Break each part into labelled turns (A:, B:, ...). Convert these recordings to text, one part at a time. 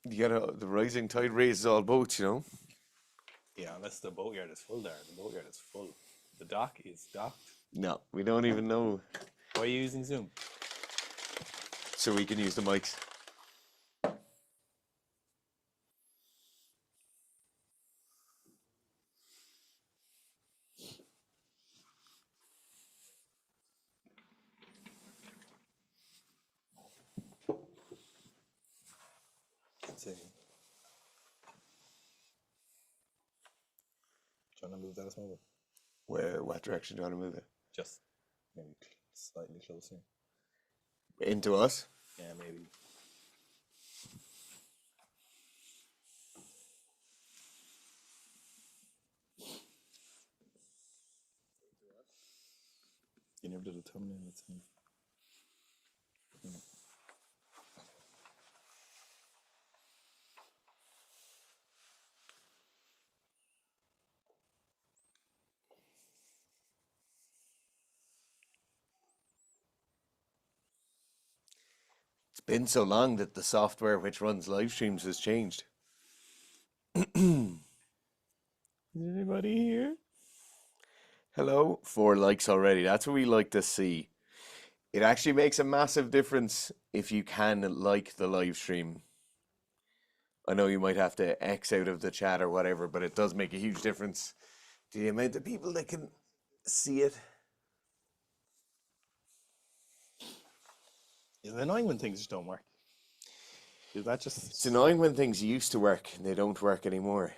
A: You gotta, the rising tide raises all boats, you know?
B: Yeah, unless the boatyard is full there. The boatyard is full. The dock is docked.
A: No, we don't even know.
B: Why are you using Zoom?
A: So we can use the mics.
B: Let's see. Do you want to move that a small bit?
A: Where, what direction do you want to move it?
B: Just maybe slightly closer.
A: Into us?
B: Yeah, maybe. You never did a thumbnail, let's see.
A: It's been so long that the software which runs live streams has changed.
B: Is anybody here?
A: Hello, 4 likes already. That's what we like to see. It actually makes a massive difference if you can like the live stream. I know you might have to X out of the chat or whatever, but it does make a huge difference to the amount of people that can see it.
B: Is it annoying when things just don't work? Is that just...
A: It's annoying when things used to work and they don't work anymore.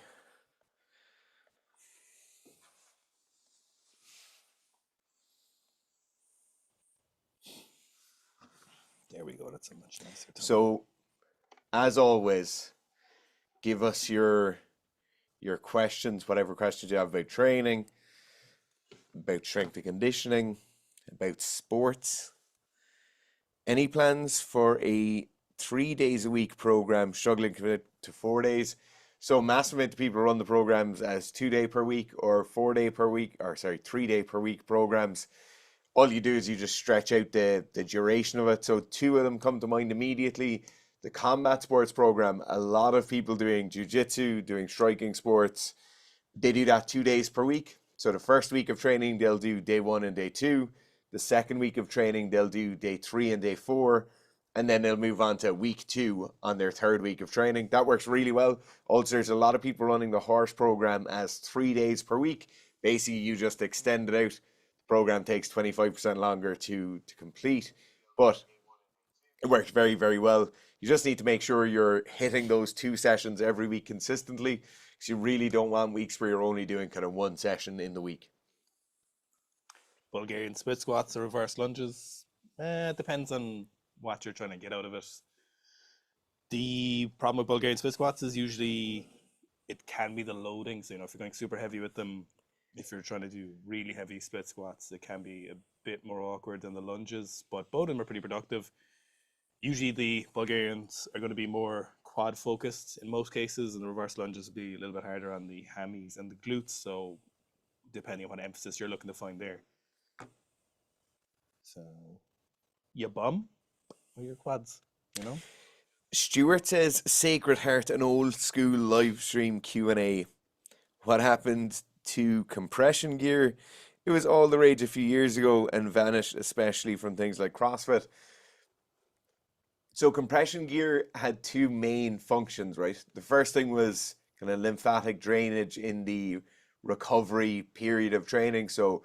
B: There we go, that's a much nicer tone.
A: So, as always, give us your questions, whatever questions you have about training, about strength and conditioning, about sports. Any plans for a 3 days a week program, struggling to commit to 4 days? So massive amount of people run the programs as 2 day per week or 4 day per week, or sorry, 3 day per week programs. All you do is you just stretch out the duration of it. So two of them come to mind immediately. The combat sports program, a lot of people doing jiu-jitsu, doing striking sports, they do that 2 days per week. So the first week of training, they'll do day 1 and day 2. The second week of training, they'll do day 3 and day 4. And then they'll move on to week 2 on their third week of training. That works really well. Also, there's a lot of people running the horse program as 3 days per week. Basically, you just extend it out. The program takes 25% longer to complete, but it works very, very well. You just need to make sure you're hitting those 2 sessions every week consistently, because you really don't want weeks where you're only doing kind of 1 session in the week.
B: Bulgarian split squats or reverse lunges. It depends on what you're trying to get out of it. The problem with Bulgarian split squats is usually it can be the loading. So, if you're going super heavy with them, if you're trying to do really heavy split squats, it can be a bit more awkward than the lunges, but both of them are pretty productive. Usually the Bulgarians are going to be more quad focused in most cases, and the reverse lunges will be a little bit harder on the hammies and the glutes. So depending on what emphasis you're looking to find there. So you bum or your quads,
A: Stuart says, Sacred Heart, an old school live stream Q&A. What happened to compression gear? It was all the rage a few years ago and vanished, especially from things like CrossFit. So compression gear had two main functions, right? The first thing was kind of lymphatic drainage in the recovery period of training. So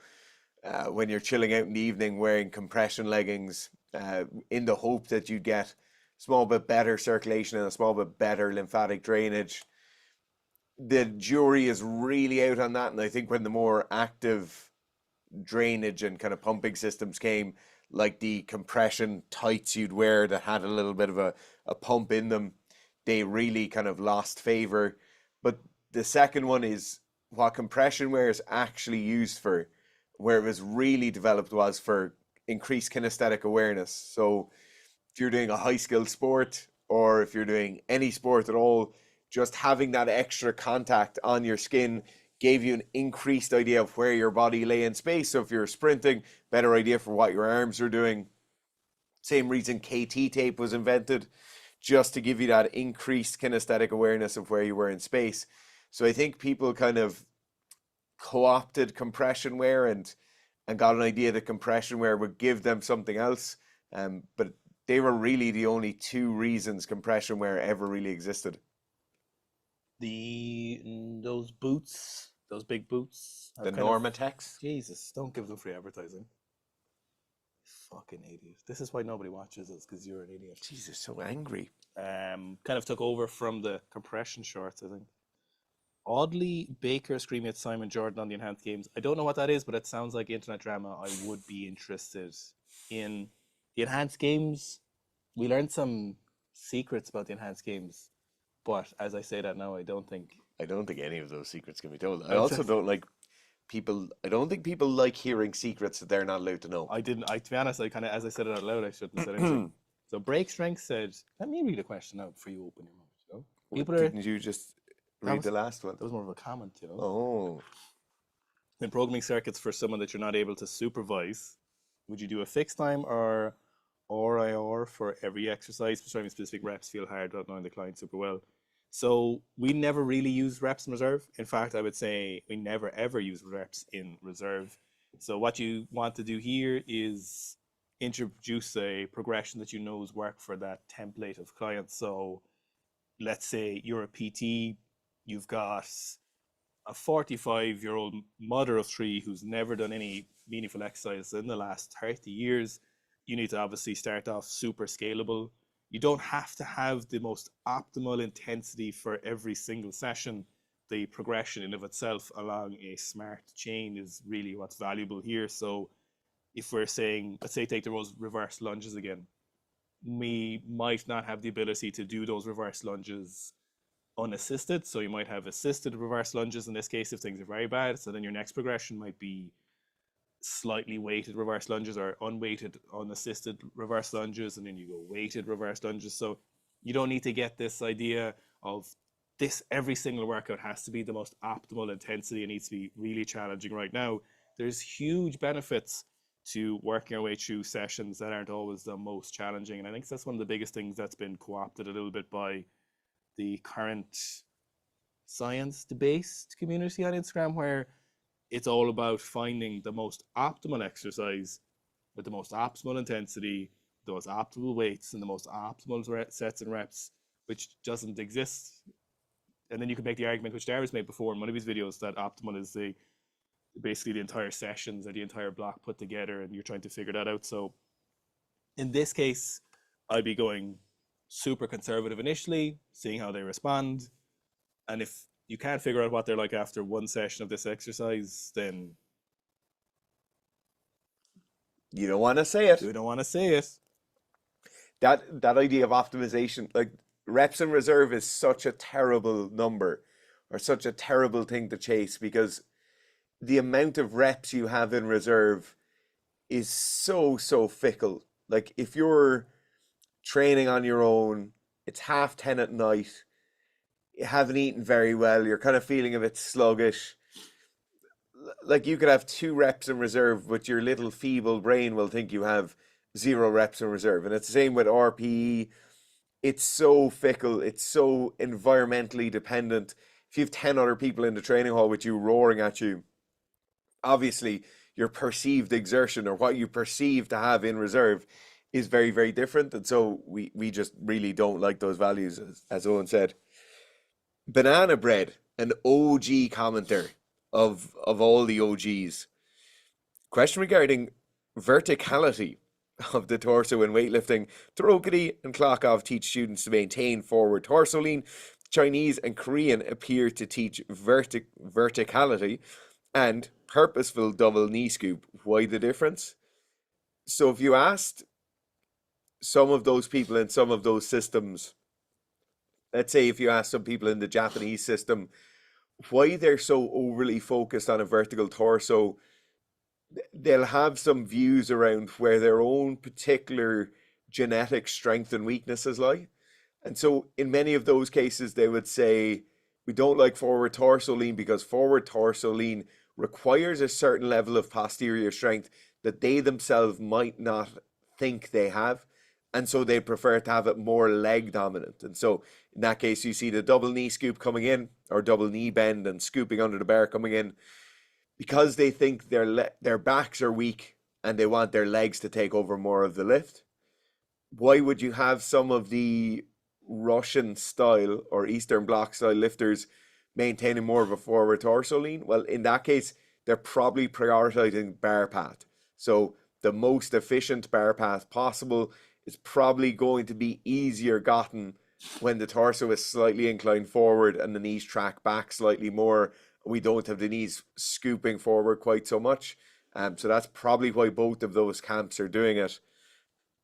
A: when you're chilling out in the evening wearing compression leggings in the hope that you get a small bit better circulation and a small bit better lymphatic drainage. The jury is really out on that, and I think when the more active drainage and kind of pumping systems came, like the compression tights you'd wear that had a little bit of a pump in them, they really kind of lost favor. But the second one is what compression wear is actually used for, where it was really developed was for increased kinesthetic awareness. So if you're doing a high skill sport or if you're doing any sport at all, just having that extra contact on your skin gave you an increased idea of where your body lay in space. So if you're sprinting, better idea for what your arms are doing. Same reason KT tape was invented, just to give you that increased kinesthetic awareness of where you were in space. So I think people kind of co-opted compression wear and got an idea that compression wear would give them something else. But they were really the only two reasons compression wear ever really existed.
B: Those boots, those big boots,
A: The
B: have kind of
A: Normatex.
B: Jesus. Don't give them free advertising. Fucking idiot. This is why nobody watches us, because you're an idiot.
A: Jesus, so angry.
B: Kind of took over from the compression shorts, I think. Oddly, Baker screaming at Simon Jordan on the enhanced games. I don't know what that is, but it sounds like internet drama. I would be interested in the enhanced games. We learned some secrets about the enhanced games, but as I say that now, I don't think
A: any of those secrets can be told. I also don't like people. I don't think people like hearing secrets that they're not allowed to know.
B: to be honest, I kind of, as I said it out loud, I shouldn't have said anything. So Break Strength said, let me read a question out before you open your mouth. You know? People
A: Didn't you just read the last one?
B: That was more of a comment, you know.
A: Oh.
B: In programming circuits for someone that you're not able to supervise, would you do a fixed time or RIR for every exercise? Prescribing specific reps feel hard without knowing the client super well. So we never really use reps in reserve. In fact, I would say we never ever use reps in reserve. So what you want to do here is introduce a progression that you knows work for that template of clients. So let's say you're a PT, you've got a 45-year-old mother of three who's never done any meaningful exercise in the last 30 years. You need to obviously start off super scalable. You don't have to have the most optimal intensity for every single session. The progression in of itself along a smart chain is really what's valuable here. So if we're saying, let's say take those reverse lunges again, we might not have the ability to do those reverse lunges unassisted. So you might have assisted reverse lunges in this case if things are very bad. So then your next progression might be slightly weighted reverse lunges or unweighted unassisted reverse lunges, and then you go weighted reverse lunges. So you don't need to get this idea of this every single workout has to be the most optimal intensity. It needs to be really challenging right now. There's huge benefits to working our way through sessions that aren't always the most challenging, and I think that's one of the biggest things that's been co-opted a little bit by the current science-based community on Instagram, where it's all about finding the most optimal exercise with the most optimal intensity, the most optimal weights, and the most optimal sets and reps, which doesn't exist. And then you can make the argument, which Darius made before in one of his videos, that optimal is basically the entire sessions or the entire block put together, and you're trying to figure that out. So in this case, I'd be going super conservative initially, seeing how they respond. And if you can't figure out what they're like after one session of this exercise, then
A: you don't want to say it.
B: You don't want to say it.
A: That idea of optimization, like reps in reserve, is such a terrible number or such a terrible thing to chase, because the amount of reps you have in reserve is so fickle. Like if you're training on your own, it's 10:30 at night, you haven't eaten very well, you're kind of feeling a bit sluggish. Like you could have 2 reps in reserve, but your little feeble brain will think you have 0 reps in reserve. And it's the same with RPE. It's so fickle. It's so environmentally dependent. If you have 10 other people in the training hall with you roaring at you, obviously your perceived exertion or what you perceive to have in reserve is very different. And so we just really don't like those values, as Owen said. Banana Bread, an OG commenter of all the OGs. Question regarding verticality of the torso in weightlifting. Thorokity and Klokov teach students to maintain forward torso lean. Chinese and Korean appear to teach verticality and purposeful double knee scoop. Why the difference? So if you asked some of those people in some of those systems, let's say if you ask some people in the Japanese system why they're so overly focused on a vertical torso, they'll have some views around where their own particular genetic strength and weaknesses lie. And so in many of those cases, they would say, we don't like forward torso lean because forward torso lean requires a certain level of posterior strength that they themselves might not think they have. And so they prefer to have it more leg dominant. And so in that case, you see the double knee scoop coming in, or double knee bend and scooping under the bar coming in, because they think their backs are weak and they want their legs to take over more of the lift. Why would you have some of the Russian style or Eastern Bloc style lifters maintaining more of a forward torso lean? Well, in that case, they're probably prioritizing bar path. So the most efficient bar path possible is probably going to be easier gotten when the torso is slightly inclined forward and the knees track back slightly more. We don't have the knees scooping forward quite so much. So that's probably why both of those camps are doing it.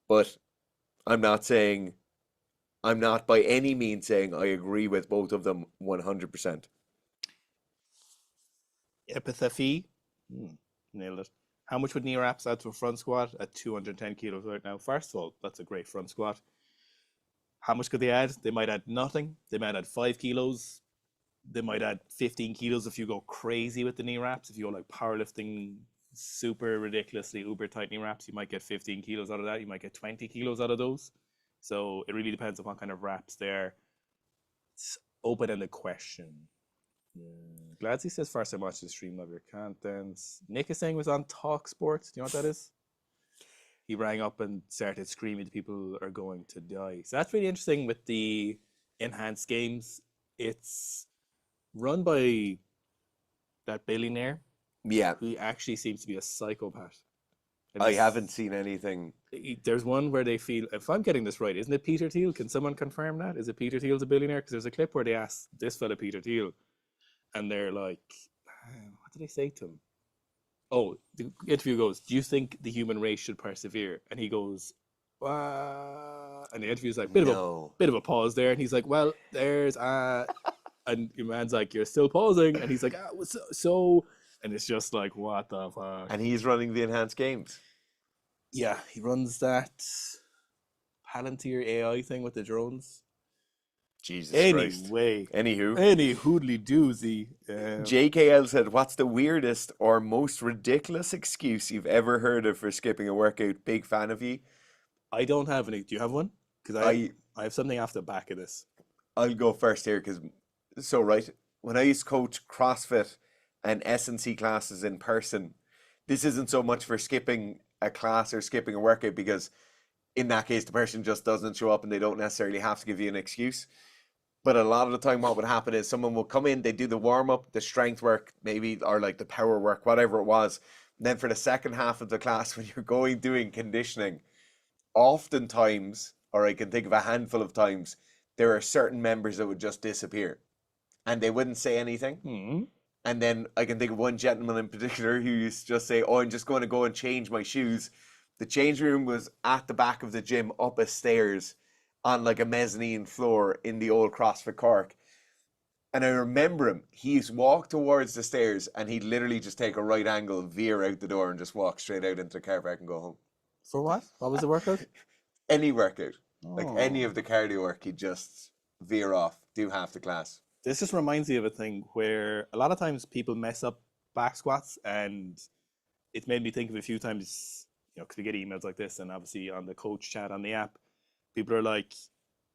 A: But I'm not saying, I'm not by any means saying I agree with both of them 100%.
B: Epitaphy. Nailed it. How much would knee wraps add to a front squat at 210 kilos right now? First of all, that's a great front squat. How much could they add? They might add nothing. They might add 5 kilos. They might add 15 kilos if you go crazy with the knee wraps. If you go like powerlifting, super ridiculously uber tight knee wraps, you might get 15 kilos out of that. You might get 20 kilos out of those. So it really depends on what kind of wraps they're. It's open-ended question. Gladsy says first time watching the stream, love your contents. Nick is saying was on Talk Sports. Do you know what that is? He rang up and started screaming people are going to die. So that's really interesting with the enhanced games. It's run by that billionaire
A: Yeah,
B: who actually seems to be a psychopath. And
A: I haven't seen anything.
B: there's one where they feel, if I'm getting this right, isn't it Peter Thiel? Can someone confirm that? Is it Peter Thiel's a billionaire? Because there's a clip where they ask this fella Peter Thiel, and they're like, what did they say to him? Oh, the interview goes, do you think the human race should persevere? And he goes, and the interview's like, bit of a pause there, and he's like, well, there's and your man's like, you're still pausing, and he's like, so, and it's just like, what the fuck?
A: And he's running the enhanced games.
B: Yeah, he runs that Palantir AI thing with the drones.
A: Jesus Christ.
B: Anyway,
A: Anywho,
B: any hoodly doozy.
A: JKL said, what's the weirdest or most ridiculous excuse you've ever heard of for skipping a workout? Big fan of you.
B: I don't have any. Do you have one? Because I have something off the back of this.
A: I'll go first here because, so right, when I used to coach CrossFit and S&C classes in person, this isn't so much for skipping a class or skipping a workout, because in that case, the person just doesn't show up and they don't necessarily have to give you an excuse. But a lot of the time what would happen is someone will come in, they do the warm-up, the strength work, maybe, or like the power work, whatever it was. And then for the second half of the class, when you're doing conditioning, oftentimes, or I can think of a handful of times, there are certain members that would just disappear and they wouldn't say anything.
B: Mm-hmm.
A: And then I can think of one gentleman in particular who used to just say, oh, I'm just going to go and change my shoes. The change room was at the back of the gym, up a stairs on like a mezzanine floor in the old CrossFit Cork. And I remember him, he's walked towards the stairs and he'd literally just take a right angle, veer out the door and just walk straight out into the car park and go home.
B: For what? What was the workout?
A: Any workout.
B: Oh.
A: Like any of the cardio work, he'd just veer off, do half the class.
B: This just reminds me of a thing where a lot of times people mess up back squats, and it's made me think of a few times, you know, because we get emails like this, and obviously on the coach chat on the app, people are like,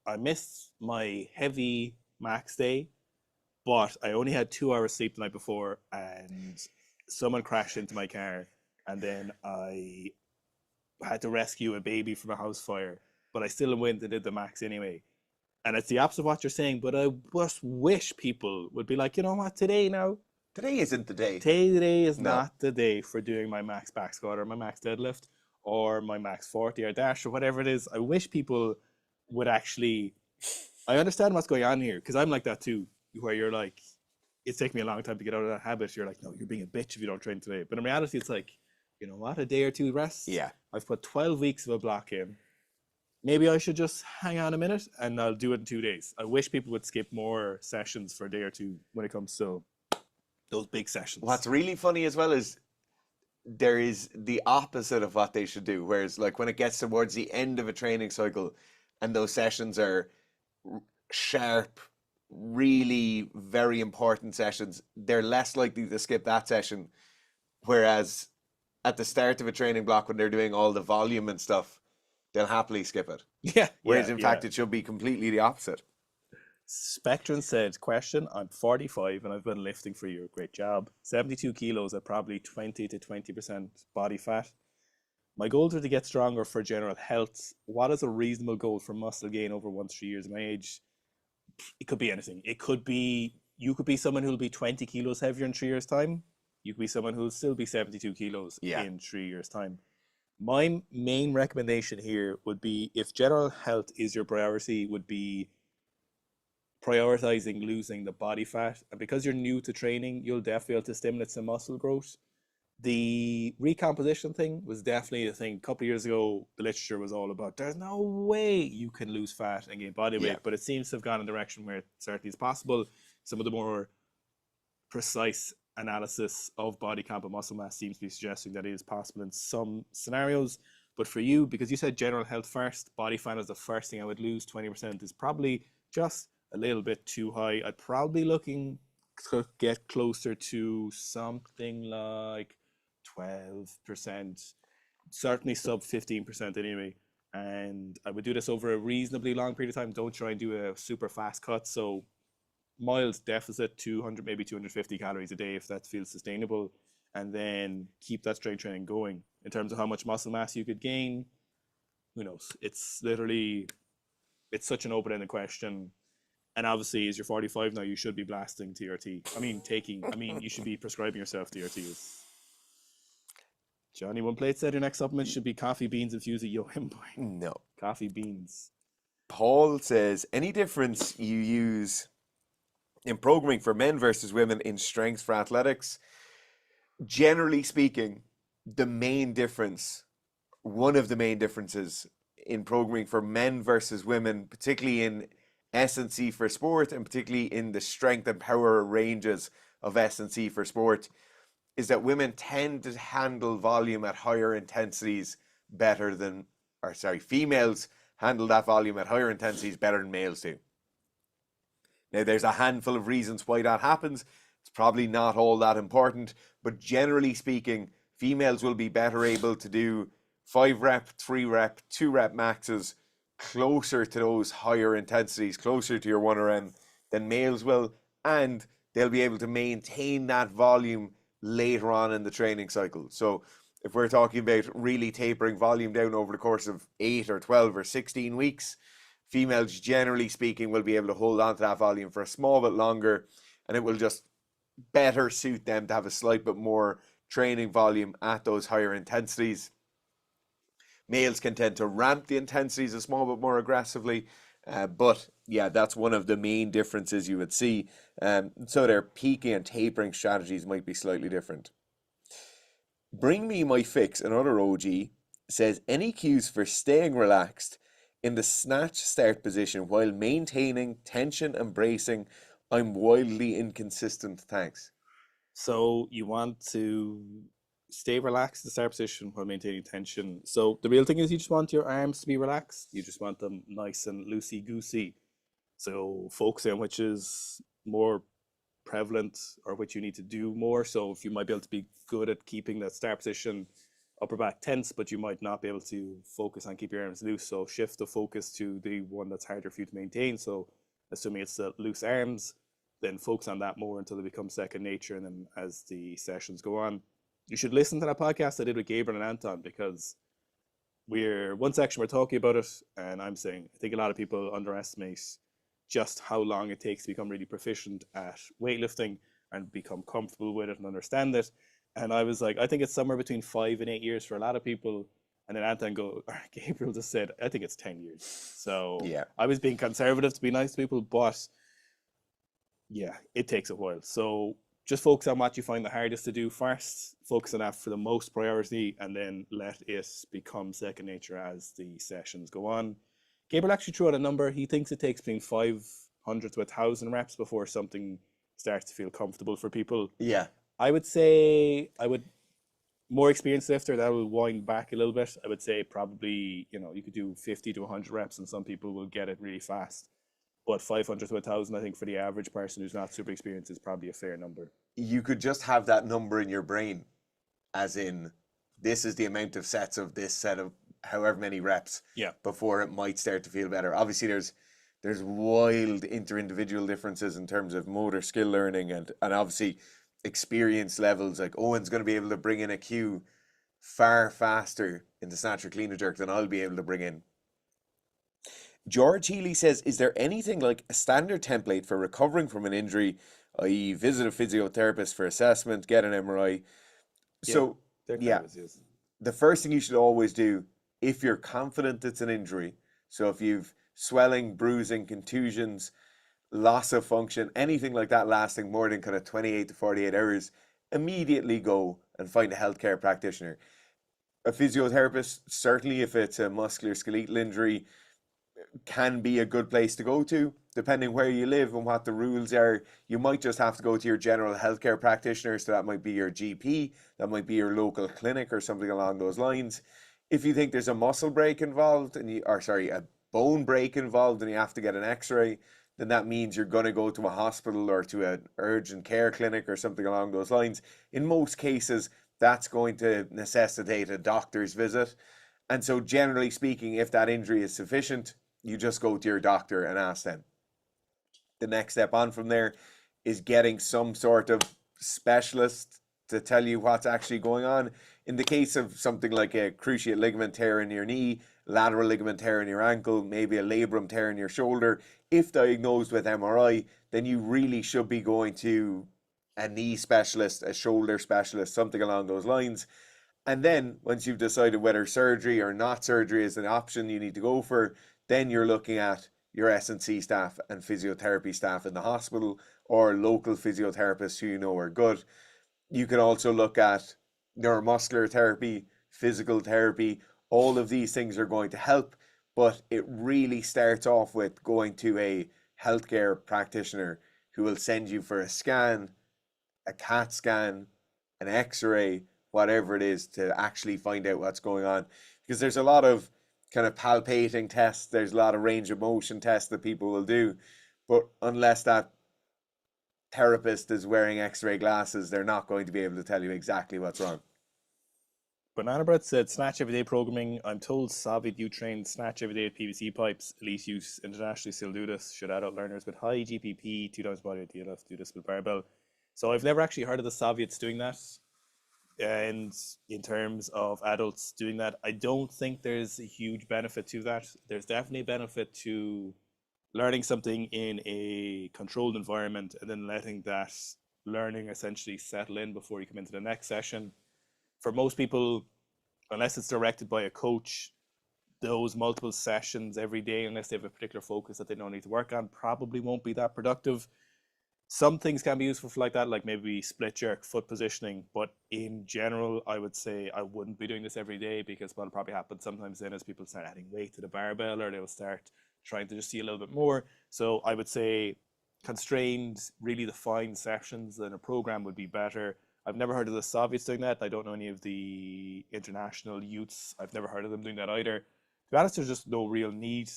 B: I missed my heavy max day, but I only had 2 hours sleep the night before, and someone crashed into my car, and then I had to rescue a baby from a house fire, but I still went and did the max anyway. And it's the opposite of what you're saying, but I just wish people would be like, you know what, today
A: isn't the day.
B: Today is not the day for doing my max back squat or my max deadlift or my max 40 or dash or whatever it is. I wish people would actually, I understand what's going on here, because I'm like that too, where you're like, it's taken me a long time to get out of that habit. You're like, no, you're being a bitch if you don't train today. But in reality, it's like, you know what, a day or two rest.
A: Yeah.
B: I've put 12 weeks of a block in. Maybe I should just hang on a minute and I'll do it in 2 days. I wish people would skip more sessions for a day or two when it comes to those big sessions.
A: What's really funny as well is there is the opposite of what they should do. Whereas like when it gets towards the end of a training cycle and those sessions are sharp, really very important sessions, they're less likely to skip that session. Whereas at the start of a training block, when they're doing all the volume and stuff, they'll happily skip it.
B: Yeah,
A: Whereas
B: yeah,
A: in
B: yeah.
A: fact, it should be completely the opposite.
B: Spectrum said, question, I'm 45 and I've been lifting for a year. Great job. 72 kilos at probably 20 to 20% body fat. My goals are to get stronger for general health. What is a reasonable goal for muscle gain over 1 to 3 years of my age? It could be anything. It could be, you could be someone who'll be 20 kilos heavier in 3 years' time. You could be someone who'll still be 72 kilos
A: Yeah.
B: in 3 years' time. My main recommendation here would be, if general health is your priority, would be prioritizing losing the body fat. And because you're new to training, you'll definitely be able to stimulate some muscle growth. The recomposition thing was definitely a thing. A couple of years ago, the literature was all about there's no way you can lose fat and gain body weight,
A: Yeah.
B: but it seems to have gone in a direction where it certainly is possible. Some of the more precise analysis of body comp and muscle mass seems to be suggesting that it is possible in some scenarios. But for you, because you said general health first, body fat is the first thing I would lose. 20% is probably just a little bit too high. I'd probably looking to get closer to something like 12%, certainly sub 15% anyway. And I would do this over a reasonably long period of time. Don't try and do a super fast cut. So mild deficit, 200, maybe 250 calories a day if that feels sustainable. And then keep that strength training going. In terms of how much muscle mass you could gain, who knows? It's literally, it's such an open-ended question. And obviously, as you're 45 now, you should be blasting TRT. You should be prescribing yourself TRTs. Johnny One Plate said your next supplement should be coffee beans infused with yohimbine.
A: No.
B: Coffee beans.
A: Paul says, any difference you use in programming for men versus women in strength for athletics? Generally speaking, the main difference, one of the main differences in programming for men versus women, particularly in S&C for sport and particularly in the strength and power ranges of S&C for sport, is that women tend to handle volume at higher intensities better than, females handle that volume at higher intensities better than males do. Now, there's a handful of reasons why that happens. It's probably not all that important, but generally speaking, females will be better able to do 5 rep, 3 rep, 2 rep maxes closer to those higher intensities, closer to your 1RM than males will, and they'll be able to maintain that volume later on in the training cycle. So if we're talking about really tapering volume down over the course of 8 or 12 or 16 weeks, females, generally speaking, will be able to hold on to that volume for a small bit longer, and it will just better suit them to have a slight bit more training volume at those higher intensities. Males can tend to ramp the intensities a small bit more aggressively, but yeah, that's one of the main differences you would see. So their peaking and tapering strategies might be slightly different. Bring Me My Fix, another OG, says any cues for staying relaxed in the snatch start position while maintaining tension and bracing? I'm wildly inconsistent, thanks.
B: So you want to stay relaxed in the start position while maintaining tension. So the real thing is you just want your arms to be relaxed. You just want them nice and loosey-goosey. So focusing on which is more prevalent or which you need to do more. So if you might be able to be good at keeping that start position upper back tense, but you might not be able to focus on keep your arms loose. So shift the focus to the one that's harder for you to maintain. So assuming it's the loose arms, then focus on that more until it becomes second nature. And then as the sessions go on, you should listen to that podcast I did with Gabriel and Anton, because one section we're talking about it, and I'm saying I think a lot of people underestimate just how long it takes to become really proficient at weightlifting and become comfortable with it and understand it. And I was like, I think it's somewhere between 5 and 8 years for a lot of people. And then Gabriel just said, I think it's 10 years. So
A: Yeah.
B: I was being conservative to be nice to people, but yeah, it takes a while. So just focus on what you find the hardest to do first, focus on that for the most priority, and then let it become second nature as the sessions go on. Gabriel actually threw out a number. He thinks it takes between 500 to 1,000 reps before something starts to feel comfortable for people.
A: Yeah.
B: I would say more experienced lifter, that will wind back a little bit. I would say probably, you could do 50 to 100 reps and some people will get it really fast. But 500 to 1,000, I think for the average person who's not super experienced is probably a fair number.
A: You could just have that number in your brain, as in, this is the amount of sets of this set of however many reps
B: Yeah.
A: before it might start to feel better. Obviously, there's wild inter-individual differences in terms of motor skill learning and obviously experience levels. Like Owen's going to be able to bring in a cue far faster in the snatch or clean and jerk than I'll be able to bring in. George Healy says, is there anything like a standard template for recovering from an injury, i.e. visit a physiotherapist for assessment, get an MRI? So,
B: there
A: yeah,
B: kind of is.
A: the first thing you should always do, if you're confident it's an injury, so if you've swelling, bruising, contusions, loss of function, anything like that lasting more than kind of 28 to 48 hours, immediately go and find a healthcare practitioner. A physiotherapist, certainly if it's a musculoskeletal injury, can be a good place to go to. Depending where you live and what the rules are, you might just have to go to your general healthcare practitioner. So that might be your GP, that might be your local clinic or something along those lines. If you think there's a muscle break involved a bone break involved and you have to get an x-ray, then that means you're going to go to a hospital or to an urgent care clinic or something along those lines. In most cases, that's going to necessitate a doctor's visit. And so generally speaking, if that injury is sufficient, you just go to your doctor and ask them. The next step on from there is getting some sort of specialist to tell you what's actually going on. In the case of something like a cruciate ligament tear in your knee, lateral ligament tear in your ankle, maybe a labrum tear in your shoulder, if diagnosed with MRI, then you really should be going to a knee specialist, a shoulder specialist, something along those lines. And then once you've decided whether surgery or not surgery is an option you need to go for, then you're looking at your S&C staff and physiotherapy staff in the hospital or local physiotherapists who you know are good. You can also look at neuromuscular therapy, physical therapy. All of these things are going to help, but it really starts off with going to a healthcare practitioner who will send you for a scan, a CAT scan, an X-ray, whatever it is, to actually find out what's going on. Because there's a lot of kind of palpating tests, there's a lot of range of motion tests that people will do, but unless that therapist is wearing X-ray glasses, they're not going to be able to tell you exactly what's wrong.
B: Banana Bread said, Snatch everyday programming. I'm told Soviet you train Snatch everyday at PVC pipes. Elite use internationally still do this. Should adult learners with high GPP, 2 times body weight DLF, do this with barbell? So I've never actually heard of the Soviets doing that. And in terms of adults doing that, I don't think there's a huge benefit to that. There's definitely a benefit to learning something in a controlled environment and then letting that learning essentially settle in before you come into the next session. For most people, unless it's directed by a coach, those multiple sessions every day, unless they have a particular focus that they don't need to work on, probably won't be that productive. Some things can be useful for like that, like maybe split jerk, foot positioning. But in general, I would say I wouldn't be doing this every day, because what'll probably happen sometimes then is people start adding weight to the barbell, or they will start trying to just see a little bit more. So I would say constrained, really defined sessions in a program would be better. I've never heard of the Soviets doing that. I don't know any of the international youths. I've never heard of them doing that either. To be honest, there's just no real need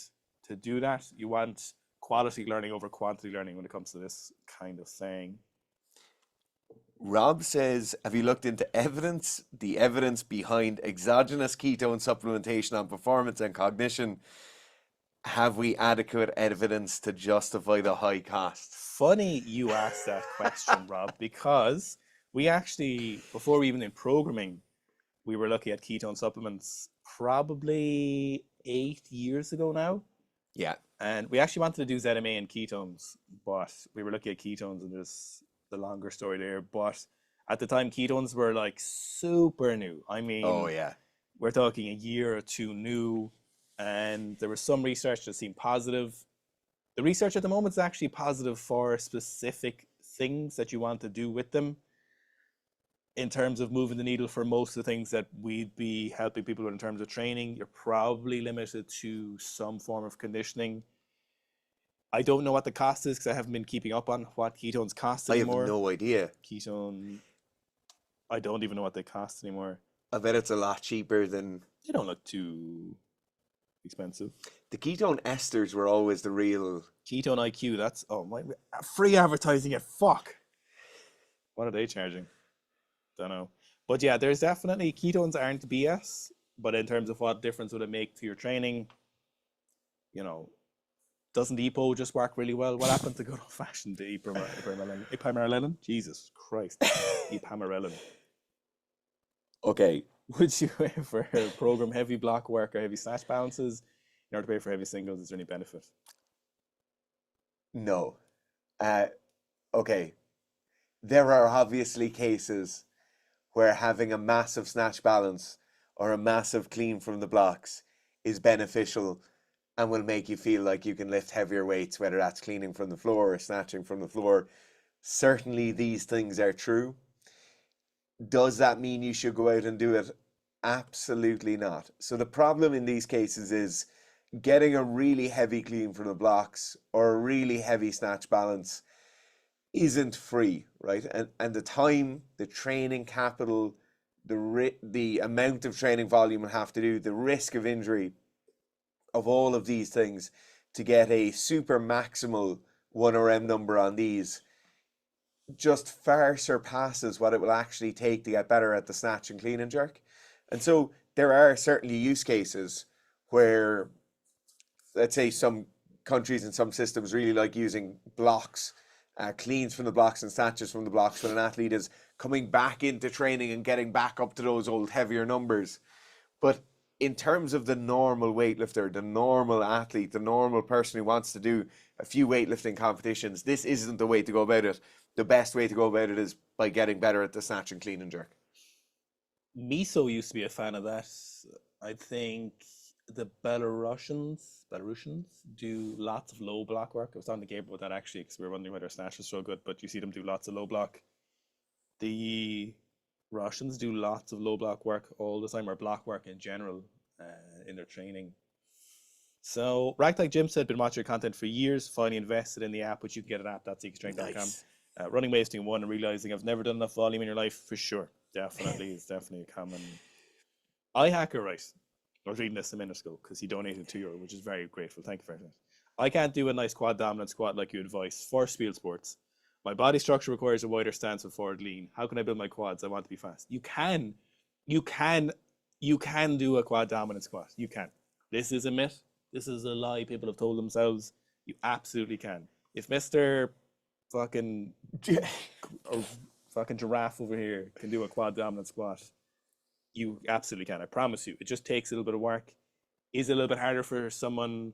B: to do that. You want quality learning over quantity learning when it comes to this kind of thing.
A: Rob says, have you looked into the evidence behind exogenous ketone supplementation on performance and cognition? Have we adequate evidence to justify the high costs?
B: Funny you asked that question, Rob, because we actually, before we even in programming, we were looking at ketone supplements probably 8 years ago now.
A: Yeah.
B: And we actually wanted to do ZMA and ketones, but we were looking at ketones, and there's the longer story there. But at the time, ketones were like super new. I mean,
A: Oh, yeah.
B: we're talking a year or two new, and there was some research that seemed positive. The research at the moment is actually positive for specific things that you want to do with them. In terms of moving the needle for most of the things that we'd be helping people with in terms of training, you're probably limited to some form of conditioning. I don't know what the cost is because I haven't been keeping up on what ketones cost anymore.
A: I have no idea.
B: Ketone, I don't even know what they cost anymore.
A: I bet it's a lot cheaper than...
B: They don't look too expensive.
A: The ketone esters were always the real...
B: Ketone IQ, that's... Oh, my... Free advertising it, fuck! What are they charging? Don't know. But yeah, there's definitely... Ketones aren't BS. But in terms of what difference would it make to your training, you know, doesn't EPO just work really well? What happened to good old fashioned ipamorelin? Jesus Christ, ipamorelin.
A: Okay,
B: Would you ever program heavy block work or heavy snatch balances in order to pay for heavy singles? Is there any benefit?
A: no. Uh, okay, there are obviously cases where having a massive snatch balance or a massive clean from the blocks is beneficial and will make you feel like you can lift heavier weights, whether that's cleaning from the floor or snatching from the floor. Certainly, these things are true. Does that mean you should go out and do it? Absolutely not. So, the problem in these cases is getting a really heavy clean from the blocks or a really heavy snatch balance isn't free, right? And the time, the training capital, the amount of training volume you have to do, the risk of injury of all of these things to get a super maximal 1RM number on these just far surpasses what it will actually take to get better at the snatch and clean and jerk. And so there are certainly use cases where, let's say, some countries and some systems really like using blocks, cleans from the blocks and snatches from the blocks when an athlete is coming back into training and getting back up to those old heavier numbers. But in terms of the normal weightlifter, the normal athlete, the normal person who wants to do a few weightlifting competitions, this isn't the way to go about it. The best way to go about it is by getting better at the snatch and clean and jerk.
B: Miso used to be a fan of that. I think the Belarusians do lots of low block work. I was talking to Gabriel about that actually because we were wondering whether snatch is so good, but you see them do lots of low block. The Russians do lots of low block work all the time, or block work in general, in their training. So, Ragtag Jim said, been watching your content for years, finally invested in the app, which you can get at app.seekstrength.com.
A: Nice.
B: Running wasting one and realizing I've never done enough volume in your life, for sure. Definitely, it's definitely a common. iHacker, right? I was reading this a minute ago because he donated €2, which is very grateful. Thank you very much. I can't do a nice quad dominant squat like you advise for Spiel Sports. My body structure requires a wider stance with forward lean. How can I build my quads? I want to be fast. You can do a quad dominant squat. You can. This is a myth. This is a lie people have told themselves. You absolutely can. If Mr. fucking fucking giraffe over here can do a quad dominant squat, you absolutely can. I promise you. It just takes a little bit of work. Is it a little bit harder for someone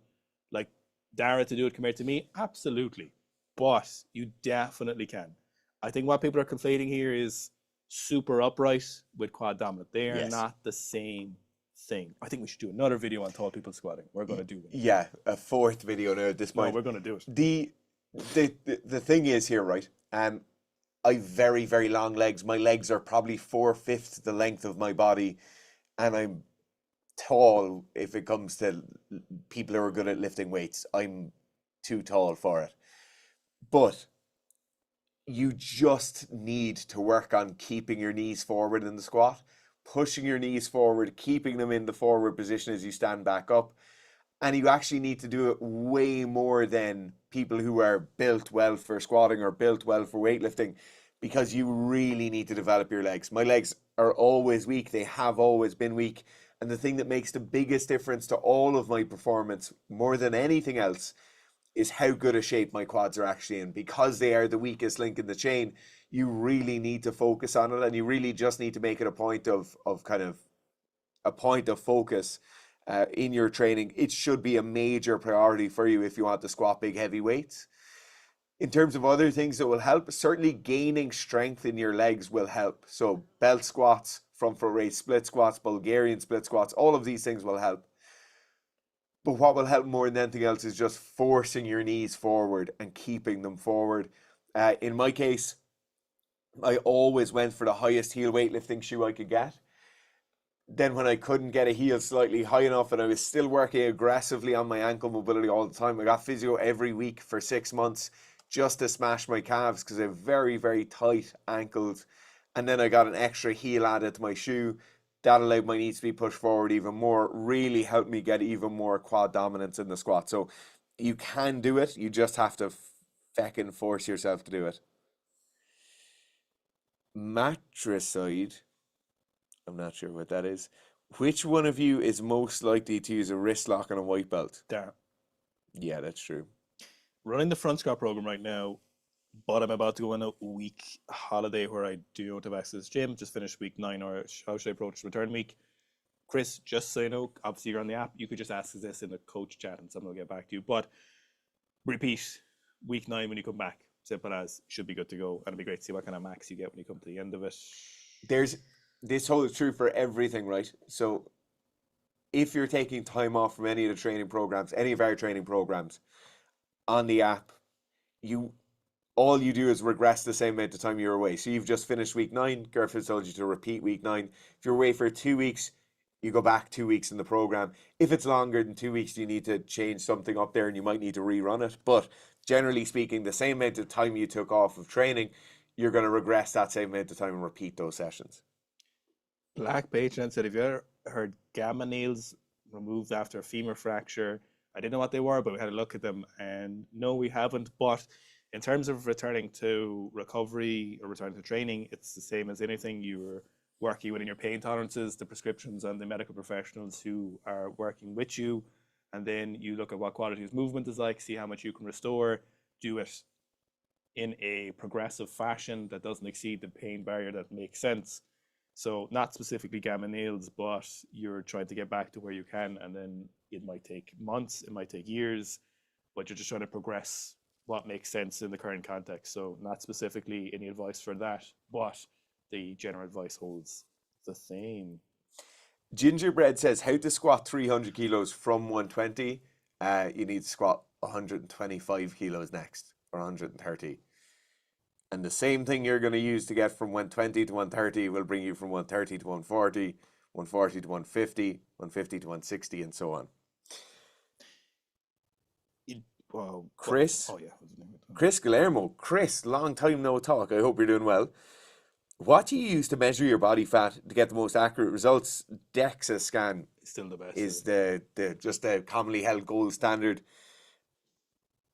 B: like Dara to do it compared to me? Absolutely. But you definitely can. I think what people are conflating here is super upright with quad dominant. They are not the same thing. I think we should do another video on tall people squatting. We're going to do one.
A: Yeah, a fourth video now at this point.
B: No, we're going to do it.
A: The thing is here, right? I have very, very long legs. My legs are probably 4/5 the length of my body, and I'm tall if it comes to people who are good at lifting weights. I'm too tall for it. But you just need to work on keeping your knees forward in the squat, pushing your knees forward, keeping them in the forward position as you stand back up. And you actually need to do it way more than people who are built well for squatting or built well for weightlifting, because you really need to develop your legs. My legs are always weak. They have always been weak. And the thing that makes the biggest difference to all of my performance, more than anything else, is how good a shape my quads are actually in. Because they are the weakest link in the chain, you really need to focus on it, and you really just need to make it a point of focus in your training. It should be a major priority for you if you want to squat big heavy weights. In terms of other things that will help, certainly gaining strength in your legs will help. So belt squats, front foot raise split squats, Bulgarian split squats, all of these things will help. But what will help more than anything else is just forcing your knees forward and keeping them forward. In my case, I always went for the highest heel weightlifting shoe I could get. Then when I couldn't get a heel slightly high enough and I was still working aggressively on my ankle mobility all the time, I got physio every week for 6 months just to smash my calves because I have very, very tight ankles. And then I got an extra heel added to my shoe. That allowed my knees to be pushed forward even more, really helped me get even more quad dominance in the squat. So you can do it, you just have to feckin' force yourself to do it. Matricide, I'm not sure what that is. Which one of you is most likely to use a wrist lock on a white belt?
B: Darren.
A: Yeah, that's true.
B: Running the front squat program right now, but I'm about to go on a week holiday where I do not have access to gym. Just finished week 9, or how should I approach return week? Chris, just so you know, obviously you're on the app. You could just ask us this in the coach chat, and someone will get back to you. But repeat week 9 when you come back. Simple as, should be good to go, and it'd be great to see what kind of max you get when you come to the end of it.
A: This holds true for everything, right? So if you're taking time off from any of the training programs, any of our training programs on the app, you all you do is regress the same amount of time you're away. So you've just finished week 9. Garfield told you to repeat week 9. If you're away for 2 weeks, you go back 2 weeks in the program. If it's longer than 2 weeks, you need to change something up there and you might need to rerun it. But generally speaking, the same amount of time you took off of training, you're going to regress that same amount of time and repeat those sessions.
B: Black Patron said, have you ever heard gamma nails removed after a femur fracture? I didn't know what they were, but we had a look at them, and no, we haven't. But in terms of returning to recovery or returning to training, it's the same as anything. You're working within your pain tolerances, the prescriptions, and the medical professionals who are working with you. And then you look at what quality of movement is like, see how much you can restore, do it in a progressive fashion that doesn't exceed the pain barrier that makes sense. So not specifically gamma nails, but you're trying to get back to where you can, and then it might take months, it might take years, but you're just trying to progress what makes sense in the current context. So not specifically any advice for that, but the general advice holds the same.
A: Gingerbread says how to squat 300 kilos from 120. You need to squat 125 kilos next, or 130. And the same thing you're going to use to get from 120 to 130 will bring you from 130 to 140, 140 to 150, 150 to 160, and so on. Chris?
B: Oh, yeah.
A: Chris Guillermo. Chris, long time no talk. I hope you're doing well. What do you use to measure your body fat to get the most accurate results? DEXA scan
B: Still the best.
A: is the commonly held gold standard.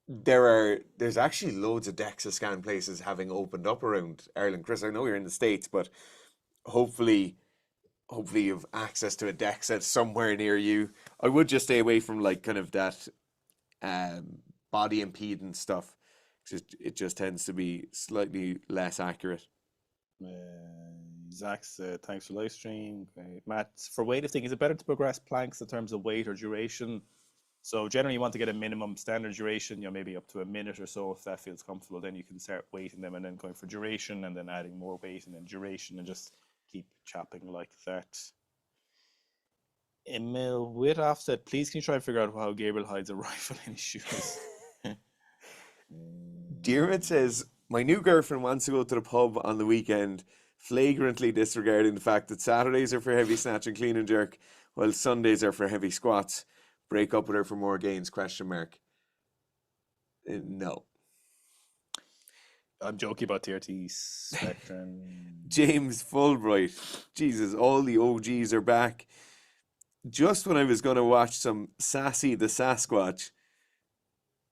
A: There's actually loads of DEXA scan places having opened up around Ireland. Chris, I know you're in the States, but hopefully you've access to a DEXA somewhere near you. I would just stay away from like kind of that body impedance stuff. It just tends to be slightly less accurate.
B: Zach said, thanks for live stream. Okay. Matt, for weightlifting, is it better to progress planks in terms of weight or duration? So generally you want to get a minimum standard duration, maybe up to a minute or so. If that feels comfortable, then you can start weighting them and then going for duration and then adding more weight and then duration and just keep chopping like that. Emil Whitoff said, please can you try and figure out how Gabriel hides a rifle in his shoes?
A: Diarmid says, my new girlfriend wants to go to the pub on the weekend, flagrantly disregarding the fact that Saturdays are for heavy snatch and clean and jerk, while Sundays are for heavy squats. Break up with her for more gains, ? No.
B: I'm joking about TRT spectrum.
A: James Fulbright. Jesus, all the OGs are back. Just when I was going to watch some Sassy the Sasquatch,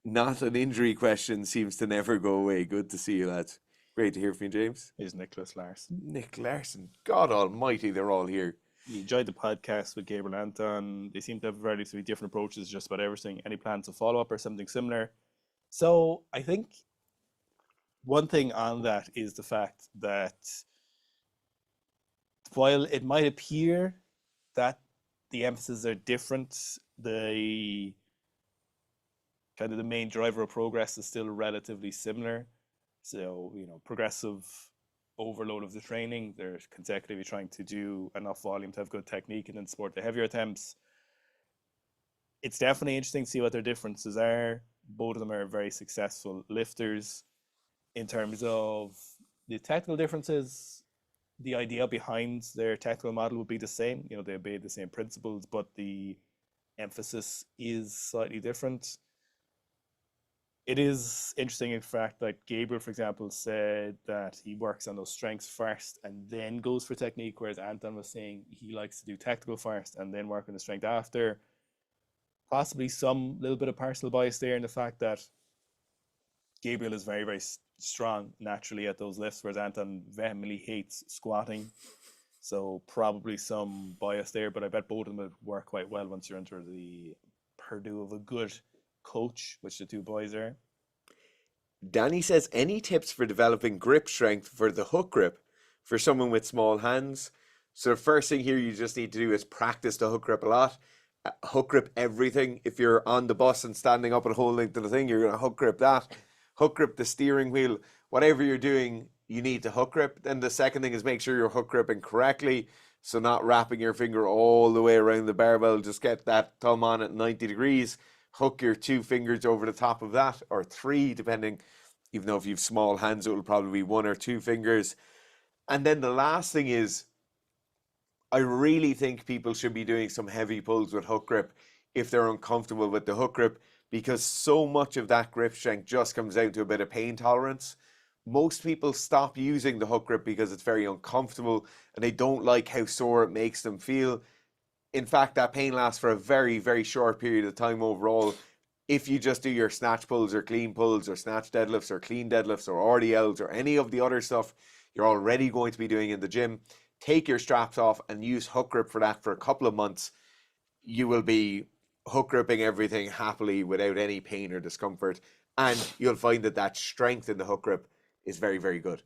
A: not an injury question seems to never go away. Good to see you, lads. Great to hear from you, James.
B: Is Nicholas Larson.
A: Nick Larson. God almighty, they're all here.
B: You enjoyed the podcast with Gabriel Anton. They seem to have relatively different approaches just about everything. Any plans to follow up or something similar? So I think one thing on that is the fact that while it might appear that the emphases are different, the kind of the main driver of progress is still relatively similar. So, progressive overload of the training. They're consecutively trying to do enough volume to have good technique and then support the heavier attempts. It's definitely interesting to see what their differences are. Both of them are very successful lifters. In terms of the technical differences, the idea behind their technical model would be the same. They obey the same principles, but the emphasis is slightly different. It is interesting, in fact, that Gabriel, for example, said that he works on those strengths first and then goes for technique, whereas Anton was saying he likes to do technical first and then work on the strength after. Possibly some little bit of personal bias there in the fact that Gabriel is very, very strong naturally at those lifts, whereas Anton vehemently hates squatting. So probably some bias there, but I bet both of them would work quite well once you're under the purview of a good coach, which the two boys are.
A: Danny says, any tips for developing grip strength for the hook grip for someone with small hands? So the first thing here you just need to do is practice the hook grip a lot. Hook grip everything. If you're on the bus and standing up and holding to the thing, you're going to hook grip that. Hook grip the steering wheel. Whatever you're doing, you need to hook grip. Then the second thing is make sure you're hook gripping correctly. So not wrapping your finger all the way around the barbell. Just get that thumb on at 90 degrees. Hook your 2 fingers over the top of that, or 3, depending. Even though if you have small hands, it will probably be 1 or 2 fingers. And then the last thing is, I really think people should be doing some heavy pulls with hook grip if they're uncomfortable with the hook grip, because so much of that grip strength just comes down to a bit of pain tolerance. Most people stop using the hook grip because it's very uncomfortable and they don't like how sore it makes them feel. In fact, that pain lasts for a very, very short period of time overall. If you just do your snatch pulls or clean pulls or snatch deadlifts or clean deadlifts or RDLs or any of the other stuff you're already going to be doing in the gym, take your straps off and use hook grip for that for a couple of months. You will be hook gripping everything happily without any pain or discomfort. And you'll find that that strength in the hook grip is very, very good.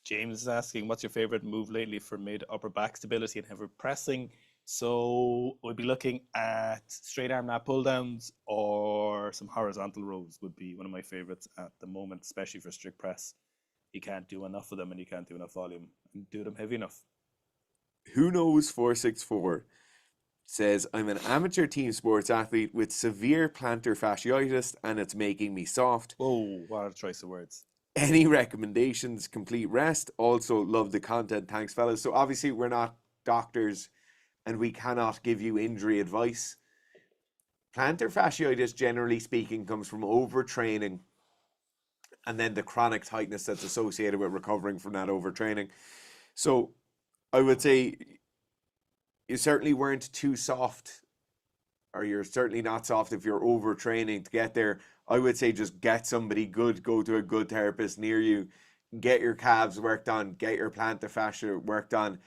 B: James is asking, what's your favorite move lately for mid upper back stability and heavy pressing? So we'll be looking at straight arm lat pull downs or some horizontal rows would be one of my favorites at the moment, especially for strict press. You can't do enough of them and you can't do enough volume and do them heavy enough.
A: Who knows 464 says, I'm an amateur team sports athlete with severe plantar fasciitis and it's making me soft.
B: Whoa, what a choice of words.
A: Any recommendations? Complete rest. Also love the content. Thanks, fellas. So obviously we're not doctors and we cannot give you injury advice. Plantar fasciitis, generally speaking, comes from overtraining and then the chronic tightness that's associated with recovering from that overtraining. So I would say you certainly weren't too soft, or you're certainly not soft if you're overtraining to get there. I would say just get somebody good, go to a good therapist near you, get your calves worked on, get your plantar fascia worked on.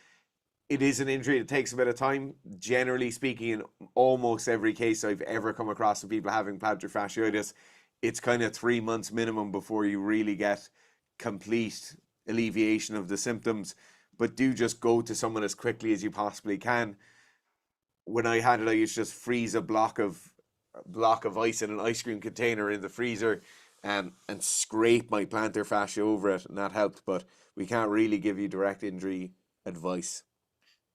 A: It is an injury that takes a bit of time. Generally speaking, in almost every case I've ever come across of people having plantar fasciitis, it's kind of 3 months minimum before you really get complete alleviation of the symptoms. But do just go to someone as quickly as you possibly can. When I had it, I used to just freeze a block of ice in an ice cream container in the freezer and scrape my plantar fascia over it, and that helped. But we can't really give you direct injury advice.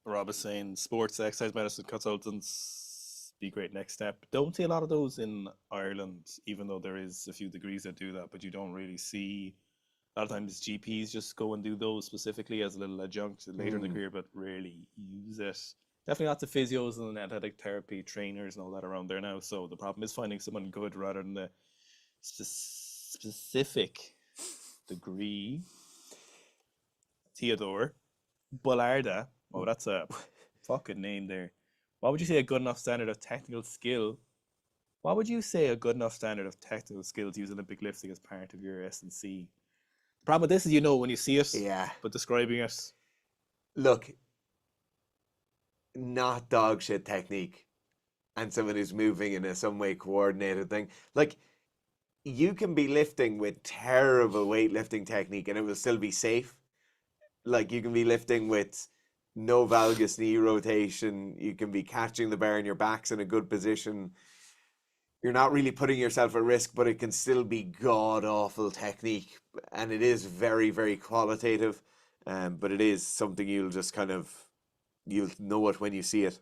B: Rob is saying sports exercise medicine consultants be great next step. Don't see a lot of those in Ireland, even though there is a few degrees that do that, but you don't really see. A lot of times GPs just go and do those specifically as a little adjunct later in the career, but rarely use it. Definitely lots of physios and athletic therapy trainers and all that around there now. So the problem is finding someone good rather than the specific degree. Theodore Bollarda. Oh, that's a fucking name there. What would you say a good enough standard of technical skill? What would you say a good enough standard of technical skill to use Olympic lifting as part of your S&C? The problem with this is you know when you see it,
A: Yeah.
B: but describing it.
A: Look, not dog shit technique and someone who's moving in a some way coordinated thing. Like, you can be lifting with terrible weightlifting technique and it will still be safe. Like, you can be lifting with no valgus knee rotation. You can be catching the bar and your back's in a good position. You're not really putting yourself at risk, but it can still be god-awful technique. And it is very, very qualitative. But it is something you'll just kind of, you'll know it when you see it.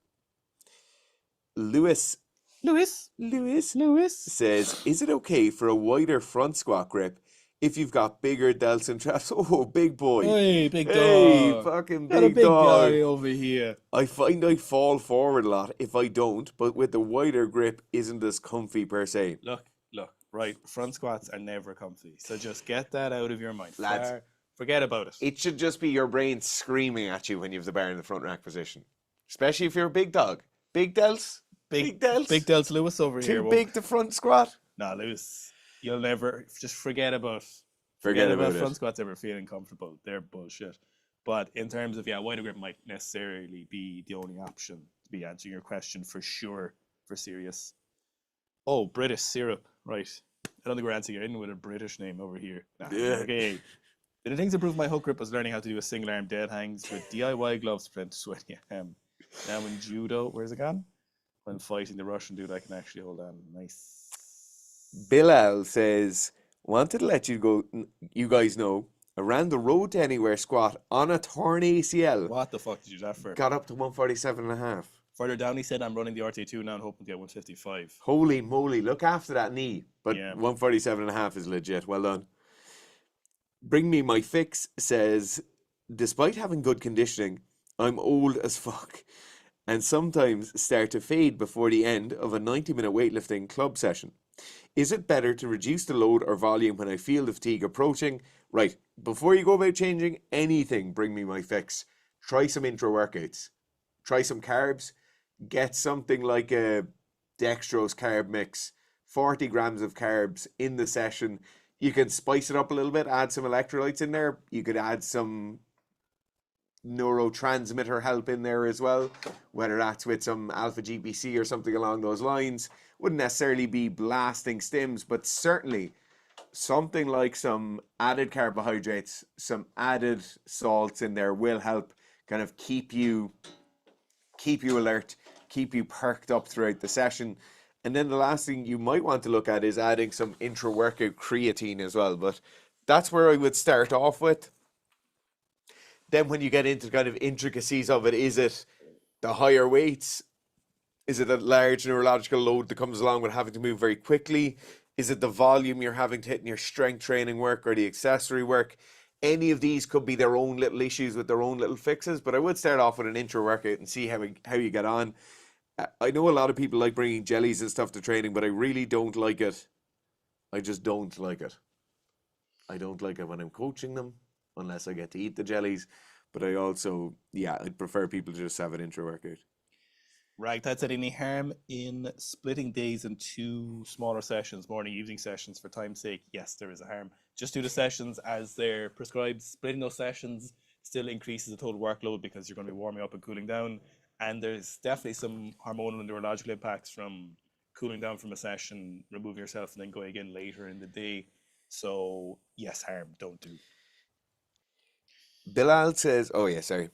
A: Lewis says, is it okay for a wider front squat grip if you've got bigger delts and traps? Oh, big boy.
B: Hey, big
A: Hey,
B: dog.
A: fucking
B: Got a
A: big
B: big
A: dog.
B: guy over here.
A: I find I fall forward a lot if I don't, but with the wider grip isn't as comfy per se.
B: Look, right. Front squats are never comfy. So just get that out of your mind.
A: Lads,
B: forget about it.
A: It should just be your brain screaming at you when you have the bar in the front rack position. Especially if you're a big dog. Big delts? Big delts?
B: Big delts Lewis over here.
A: Too big to front squat?
B: Nah, Lewis. You'll never, just forget about
A: Forget about it.
B: front squats ever feeling comfortable. They're bullshit. But in terms of, wider grip might necessarily be the only option to be answering your question for sure, for serious. Oh, British syrup, right. I don't think we're answering it in with a British name over here. Nah,
A: Yeah.
B: okay. The things that improved my hook grip was learning how to do a single arm dead hangs with DIY gloves to prevent sweaty. Now in judo, where's it gone? When fighting the Russian dude, I can actually hold on. Nice.
A: Bilal says, wanted to let you guys know, around the road to anywhere squat on a torn ACL,
B: What the fuck did you do that for?
A: got up to 147.5.
B: Further down, he said, I'm running the RT2 now and hoping to get 155.
A: Holy moly, look after that knee. But
B: Yeah.
A: 147.5 is legit. Well done. Bring Me My Fix says, despite having good conditioning, I'm old as fuck and sometimes start to fade before the end of a 90-minute weightlifting club session. Is it better to reduce the load or volume when I feel the fatigue approaching? Right, before you go about changing anything, Bring Me My Fix, try some intro workouts. Try some carbs. Get something like a dextrose carb mix, 40 grams of carbs in the session. You can spice it up a little bit, add some electrolytes in there. You could add some neurotransmitter help in there as well, whether that's with some alpha GPC or something along those lines. Wouldn't necessarily be blasting stims, but certainly something like some added carbohydrates, some added salts in there will help kind of keep you alert, keep you perked up throughout the session. And then the last thing you might want to look at is adding some intra-workout creatine as well. But that's where I would start off with. Then when you get into kind of intricacies of it, is it the higher weights? Is it a large neurological load that comes along with having to move very quickly? Is it the volume you're having to hit in your strength training work or the accessory work? Any of these could be their own little issues with their own little fixes, but I would start off with an intro workout and see how you get on. I know a lot of people like bringing jellies and stuff to training, but I really don't like it. I just don't like it. I don't like it when I'm coaching them, unless I get to eat the jellies. But I also, I'd prefer people to just have an intro workout.
B: Right, that's it. Any harm in splitting days into smaller sessions, morning, evening sessions for time's sake? Yes, there is a harm. Just do the sessions as they're prescribed. Splitting those sessions still increases the total workload because you're going to be warming up and cooling down. And there's definitely some hormonal and neurological impacts from cooling down from a session, removing yourself, and then going again later in the day. So, yes, harm, don't do.
A: Bilal says, oh yeah, sorry.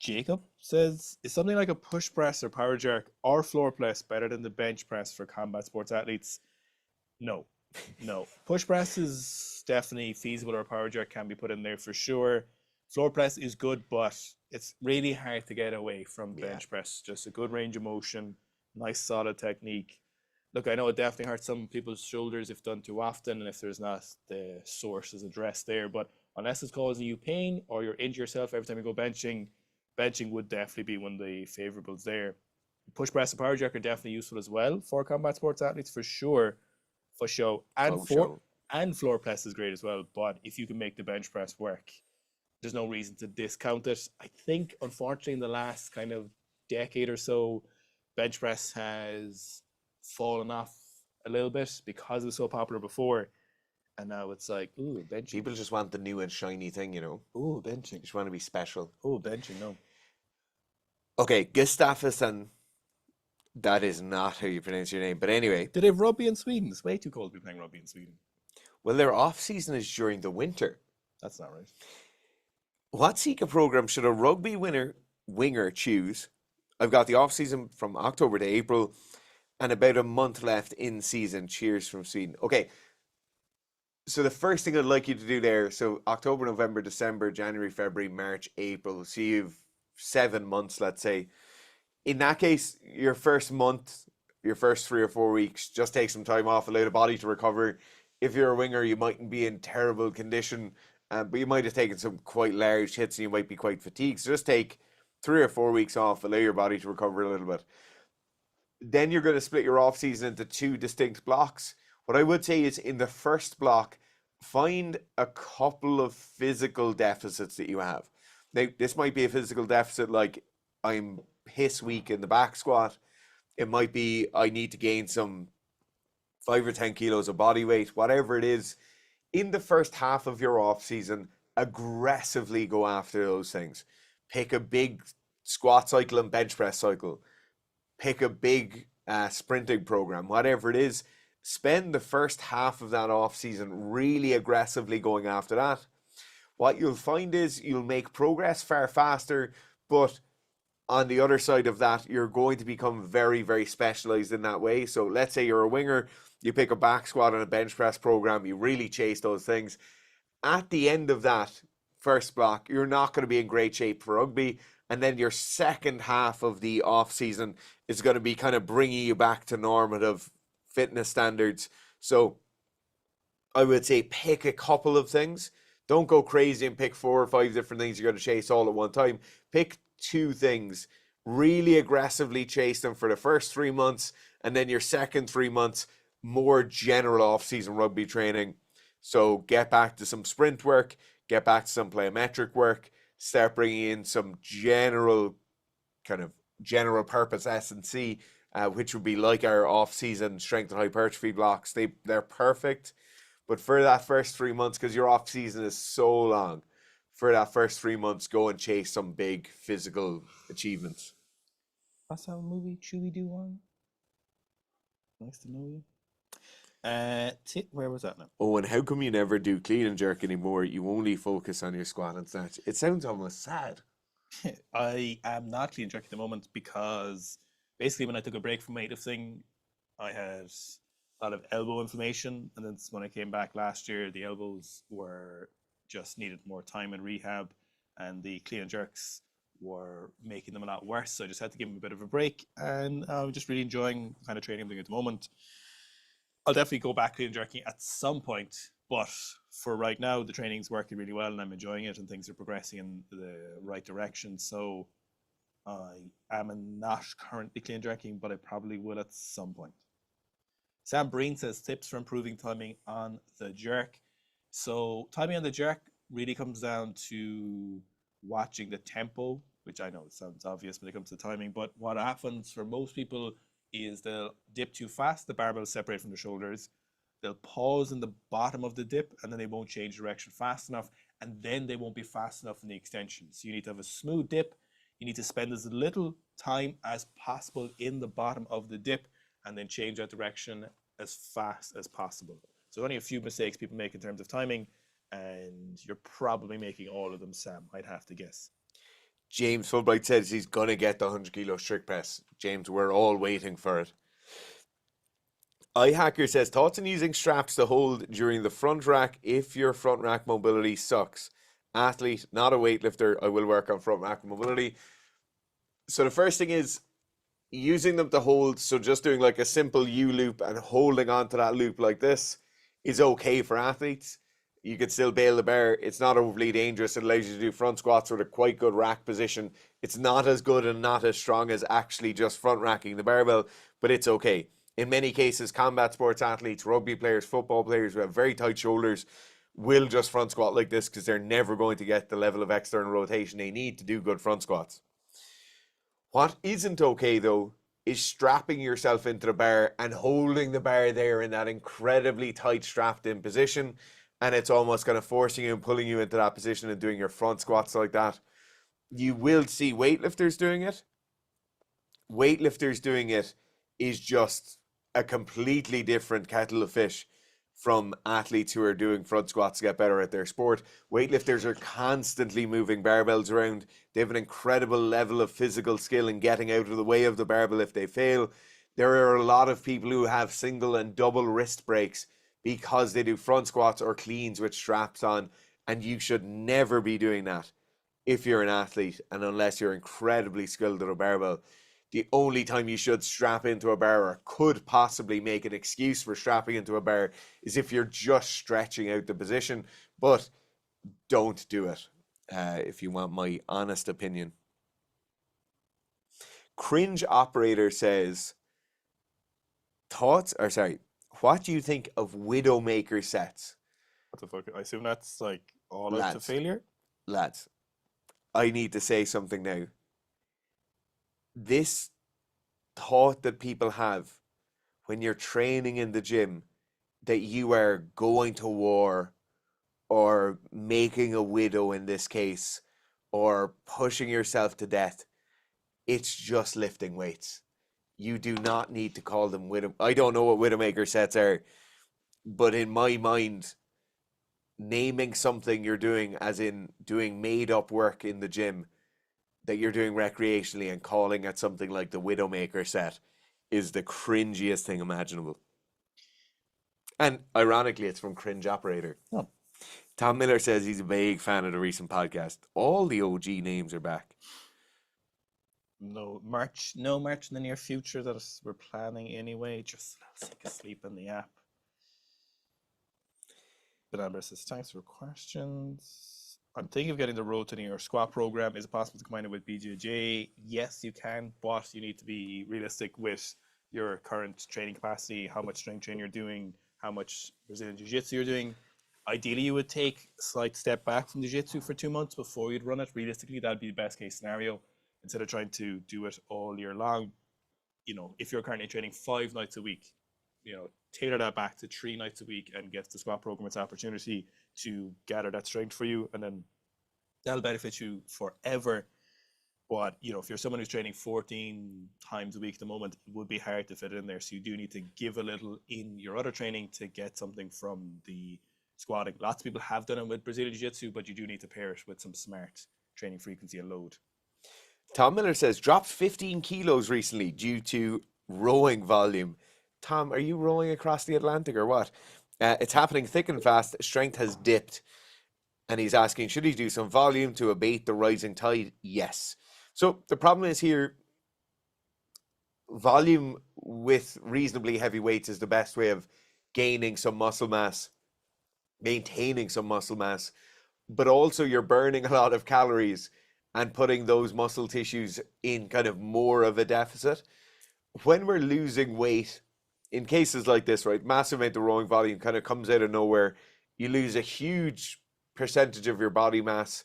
B: Jacob says, is something like a push press or power jerk or floor press better than the bench press for combat sports athletes? No. Push press is definitely feasible, or a power jerk can be put in there for sure. Floor press is good, but it's really hard to get away from bench press. Just a good range of motion, nice solid technique. Look, I know it definitely hurts some people's shoulders if done too often and if there's not the sources addressed there, but unless it's causing you pain or you're injuring yourself every time you go benching would definitely be one of the favorables there. Push press and power jerk are definitely useful as well for combat sports athletes for sure. And floor press is great as well. But if you can make the bench press work, there's no reason to discount it. I think unfortunately in the last kind of decade or so, bench press has fallen off a little bit because it was so popular before. And now it's like, ooh, benching.
A: People just want the new and shiny thing, you know.
B: Ooh, benching.
A: They just want to be special.
B: Ooh, benching, no.
A: Okay, Gustafsson. That is not how you pronounce your name. But anyway.
B: Do they have rugby in Sweden? It's way too cold to be playing rugby in Sweden.
A: Well, their off-season is during the winter.
B: That's not right.
A: What Sika program should a rugby winger choose? I've got the off-season from October to April and about a month left in season. Cheers from Sweden. Okay. So the first thing I'd like you to do there, so October, November, December, January, February, March, April. So you've 7 months, let's say. In that case, your first month, your first 3 or 4 weeks, just take some time off, allow the body to recover. If you're a winger, you mightn't be in terrible condition, but you might have taken some quite large hits and you might be quite fatigued. So just take 3 or 4 weeks off, allow your body to recover a little bit. Then you're going to split your off season into 2 distinct blocks. What I would say is in the first block, find a couple of physical deficits that you have. Now, this might be a physical deficit like I'm piss weak in the back squat. It might be I need to gain some 5 or 10 kilos of body weight, whatever it is. In the first half of your off season, aggressively go after those things. Pick a big squat cycle and bench press cycle. Pick a big sprinting program, whatever it is. Spend the first half of that off season really aggressively going after that. What you'll find is you'll make progress far faster, but on the other side of that, you're going to become very, very specialized in that way. So let's say you're a winger, you pick a back squat and a bench press program, you really chase those things. At the end of that first block, you're not going to be in great shape for rugby. And then your second half of the off season is going to be kind of bringing you back to normative fitness standards. So I would say pick a couple of things. Don't go crazy and pick 4 or 5 different things you're going to chase all at one time. Pick 2 things. Really aggressively chase them for the first 3 months, and then your second 3 months, more general off-season rugby training. So get back to some sprint work, get back to some plyometric work, start bringing in some general purpose S&C, which would be like our off-season strength and hypertrophy blocks. They're perfect. But for that first 3 months, because your off season is so long, for that first 3 months, go and chase some big physical achievements.
B: Last time a movie, Chewy Do One. Nice to know you. Where was that now?
A: Oh, and how come you never do clean and jerk anymore? You only focus on your squat and snatch. It sounds almost sad.
B: I am not clean jerk at the moment because basically when I took a break from weightlifting, I had a lot of elbow inflammation, and then when I came back last year, the elbows were just needed more time and rehab, and the clean and jerks were making them a lot worse. So I just had to give them a bit of a break, and I'm just really enjoying the kind of training I'm doing at the moment. I'll definitely go back clean and jerking at some point, but for right now, the training's working really well, and I'm enjoying it, and things are progressing in the right direction. So I am not currently clean jerking, but I probably will at some point. Sam Breen says tips for improving timing on the jerk. So timing on the jerk really comes down to watching the tempo, which I know sounds obvious when it comes to timing, but what happens for most people is they'll dip too fast, the barbell will separate from the shoulders, they'll pause in the bottom of the dip, and then they won't change direction fast enough, and then they won't be fast enough in the extension. So you need to have a smooth dip, you need to spend as little time as possible in the bottom of the dip, and then change that direction as fast as possible. So only a few mistakes people make in terms of timing, and you're probably making all of them, Sam, I'd have to guess.
A: James Fulbright says he's going to get the 100 kilo strict press. James, we're all waiting for it. iHacker says, thoughts on using straps to hold during the front rack if your front rack mobility sucks. Athlete, not a weightlifter. I will work on front rack mobility. So the first thing is using them to hold. So just doing like a simple U loop and holding onto that loop like this is okay for athletes. You could still bail the bar. It's not overly dangerous. It allows you to do front squats with a quite good rack position. It's not as good and not as strong as actually just front racking the barbell, but it's okay. In many cases, combat sports athletes, rugby players, football players who have very tight shoulders will just front squat like this because they're never going to get the level of external rotation they need to do good front squats. What isn't okay though is strapping yourself into the bar and holding the bar there in that incredibly tight strapped in position, and it's almost kind of forcing you and pulling you into that position and doing your front squats like that. You will see weightlifters doing it. Weightlifters doing it is just a completely different kettle of fish from athletes who are doing front squats to get better at their sport. Weightlifters are constantly moving barbells around. They have an incredible level of physical skill in getting out of the way of the barbell if they fail. There are a lot of people who have single and double wrist breaks because they do front squats or cleans with straps on, and you should never be doing that if you're an athlete, and unless you're incredibly skilled at a barbell. The only time you should strap into a bar or could possibly make an excuse for strapping into a bar is if you're just stretching out the position, but don't do it if you want my honest opinion. Cringe Operator says, what do you think of Widowmaker sets?
B: What the fuck? I assume that's like all out to failure?
A: Lads, I need to say something now. This thought that people have when you're training in the gym that you are going to war or making a widow in this case, or pushing yourself to death. It's just lifting weights. You do not need to call them widow. I don't know what widowmaker sets are, but in my mind, naming something you're doing as in doing made up work in the gym that you're doing recreationally and calling it something like the widowmaker set is the cringiest thing imaginable. And ironically, it's from Cringe Operator.
B: Oh.
A: Tom Miller says he's a big fan of the recent podcast. All the OG names are back.
B: No merch in the near future that we're planning anyway. Just sick asleep in the app. Banana says, thanks for questions. I'm thinking of getting the road to New York squat program. Is it possible to combine it with BJJ? Yes, you can, but you need to be realistic with your current training capacity, how much strength training you're doing, how much Brazilian Jiu-Jitsu you're doing. Ideally, you would take a slight step back from Jiu-Jitsu for 2 months before you'd run it. Realistically, that'd be the best case scenario. Instead of trying to do it all year long, if you're currently training 5 nights a week, tailor that back to 3 nights a week and get the squat program its opportunity to gather that strength for you, and then that'll benefit you forever. But if you're someone who's training 14 times a week at the moment, it would be hard to fit it in there. So you do need to give a little in your other training to get something from the squatting. Lots of people have done it with Brazilian Jiu-Jitsu, but you do need to pair it with some smart training frequency and load.
A: Tom Miller says, dropped 15 kilos recently due to rowing volume. Tom, are you rowing across the Atlantic or what? It's happening thick and fast. Strength has dipped. And he's asking, should he do some volume to abate the rising tide? Yes. So the problem is here, volume with reasonably heavy weights is the best way of gaining some muscle mass, maintaining some muscle mass, but also you're burning a lot of calories and putting those muscle tissues in kind of more of a deficit. When we're losing weight, in cases like this, right, massive amount of rowing volume kind of comes out of nowhere. You lose a huge percentage of your body mass.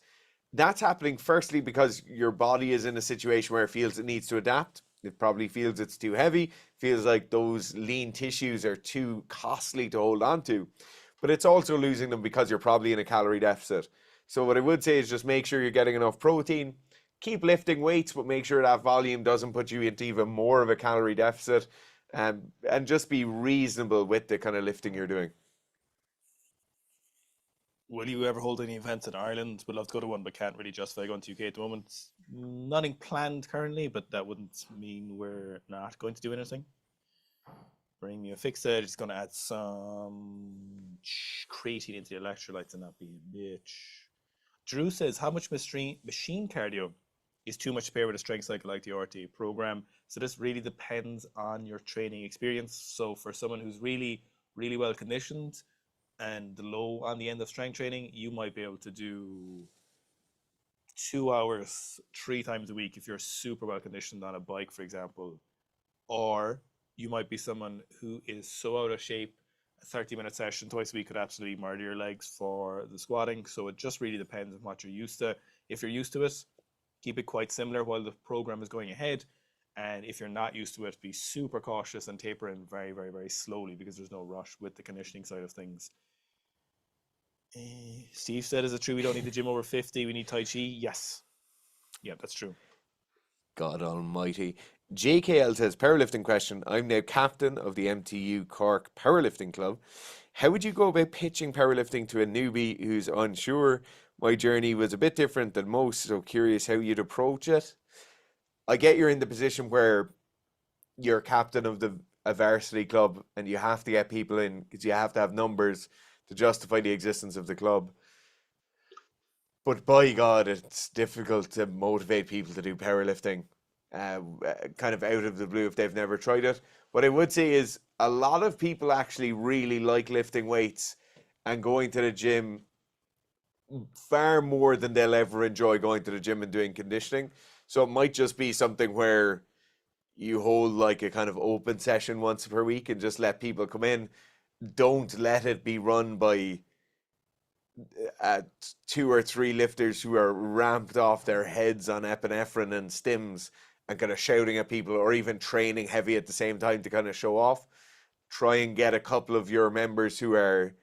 A: That's happening firstly because your body is in a situation where it feels it needs to adapt. It probably feels it's too heavy, feels like those lean tissues are too costly to hold on to. But it's also losing them because you're probably in a calorie deficit. So what I would say is just make sure you're getting enough protein, keep lifting weights, but make sure that volume doesn't put you into even more of a calorie deficit, and just be reasonable with the kind of lifting you're doing.
B: Will you ever hold any events in Ireland? Would love to go to one, but can't really justify going to UK at the moment. Nothing planned currently, but that wouldn't mean we're not going to do anything. Bring me a fixer. It's going to add some creatine into the electrolytes and not be a bitch. Drew says, how much machine cardio is too much to pair with a strength cycle like the RTA program? So this really depends on your training experience. So for someone who's really, really well conditioned and low on the end of strength training, you might be able to do 2 hours 3 times a week if you're super well conditioned on a bike, for example. Or you might be someone who is so out of shape, a 30-minute session twice a week could absolutely murder your legs for the squatting. So it just really depends on what you're used to. If you're used to it, keep it quite similar while the program is going ahead. And if you're not used to it, be super cautious and taper in very, very, very slowly because there's no rush with the conditioning side of things. Steve said, is it true we don't need the gym over 50? We need Tai Chi? Yes. Yeah, that's true.
A: God almighty. JKL says, powerlifting question. I'm now captain of the MTU Cork Powerlifting Club. How would you go about pitching powerlifting to a newbie who's unsure? My journey was a bit different than most, so curious how you'd approach it. I get you're in the position where you're captain of a varsity club and you have to get people in because you have to have numbers to justify the existence of the club. But by God, it's difficult to motivate people to do powerlifting kind of out of the blue if they've never tried it. What I would say is a lot of people actually really like lifting weights and going to the gym far more than they'll ever enjoy going to the gym and doing conditioning. So it might just be something where you hold like a kind of open session once per week and just let people come in. Don't let it be run by 2 or 3 lifters who are ramped off their heads on epinephrine and stims and kind of shouting at people, or even training heavy at the same time to kind of show off. Try and get a couple of your members who are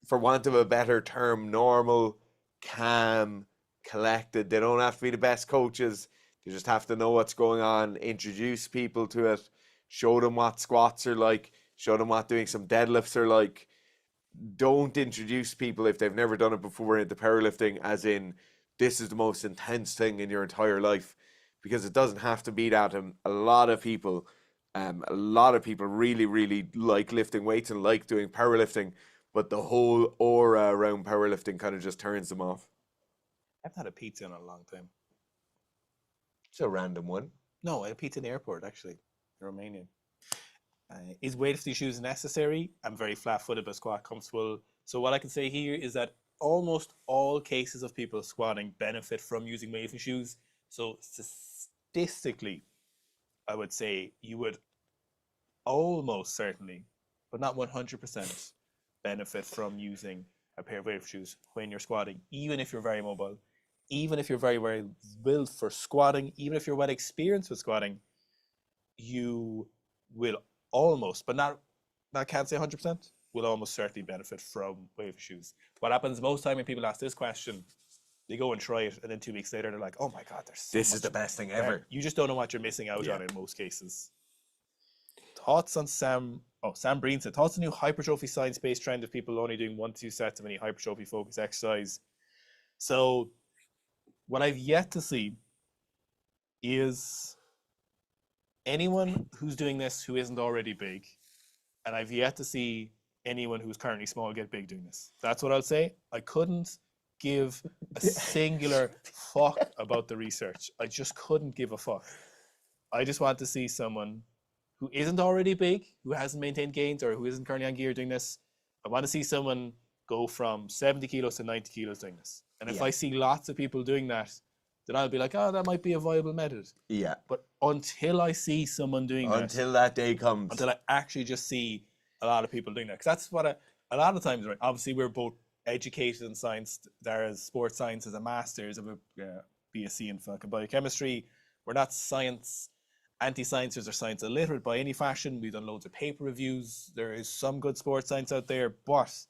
A: for want of a better term, normal, calm, collected. They don't have to be the best coaches. They just have to know what's going on, introduce people to it, show them what squats are like, show them what doing some deadlifts are like. Don't introduce people if they've never done it before into powerlifting as in this is the most intense thing in your entire life, because it doesn't have to be that. And a lot of people really, really like lifting weights and like doing powerlifting, but the whole aura around powerlifting kind of just turns them off.
B: I've had a pizza in a long time.
A: It's a random one.
B: No, I had a pizza in the airport, actually, in Romania. Is weightlifting shoes necessary? I'm very flat-footed, but squat comfortable. So what I can say here is that almost all cases of people squatting benefit from using weightlifting shoes. So statistically, I would say you would almost certainly, but not 100%, benefit from using a pair of weightlifting shoes when you're squatting, even if you're very mobile, even if you're very, very built for squatting, even if you're well experienced with squatting, you will almost, but not I can't say 100%, will almost certainly benefit from weightlifting shoes. What happens most time when people ask this question, they go and try it, and then 2 weeks later they're like, "Oh my god,
A: this is the best thing ever."
B: You just don't know what you're missing out on in most cases. Thoughts on Sam Breen said, thoughts on new hypertrophy science-based trend of people only doing 1 to 2 sets of any hypertrophy focused exercise. So what I've yet to see is anyone who's doing this who isn't already big, and I've yet to see anyone who's currently small get big doing this. That's what I'll say. I couldn't give a singular fuck about the research. I just couldn't give a fuck. I just want to see someone who isn't already big, who hasn't maintained gains, or who isn't currently on gear doing this. I want to see someone go from 70 kilos to 90 kilos doing this. And if I see lots of people doing that, then I'll be like, oh, that might be a viable method.
A: Yeah.
B: But until I see someone doing that,
A: until that day comes,
B: until I actually just see a lot of people doing that, because that's what a lot of times, right? Obviously, we're both educated in science. There is sports science as a master's of a BSc in fucking biochemistry. We're not science anti-sciencers or science illiterate by any fashion. We've done loads of paper reviews. There is some good sports science out there, but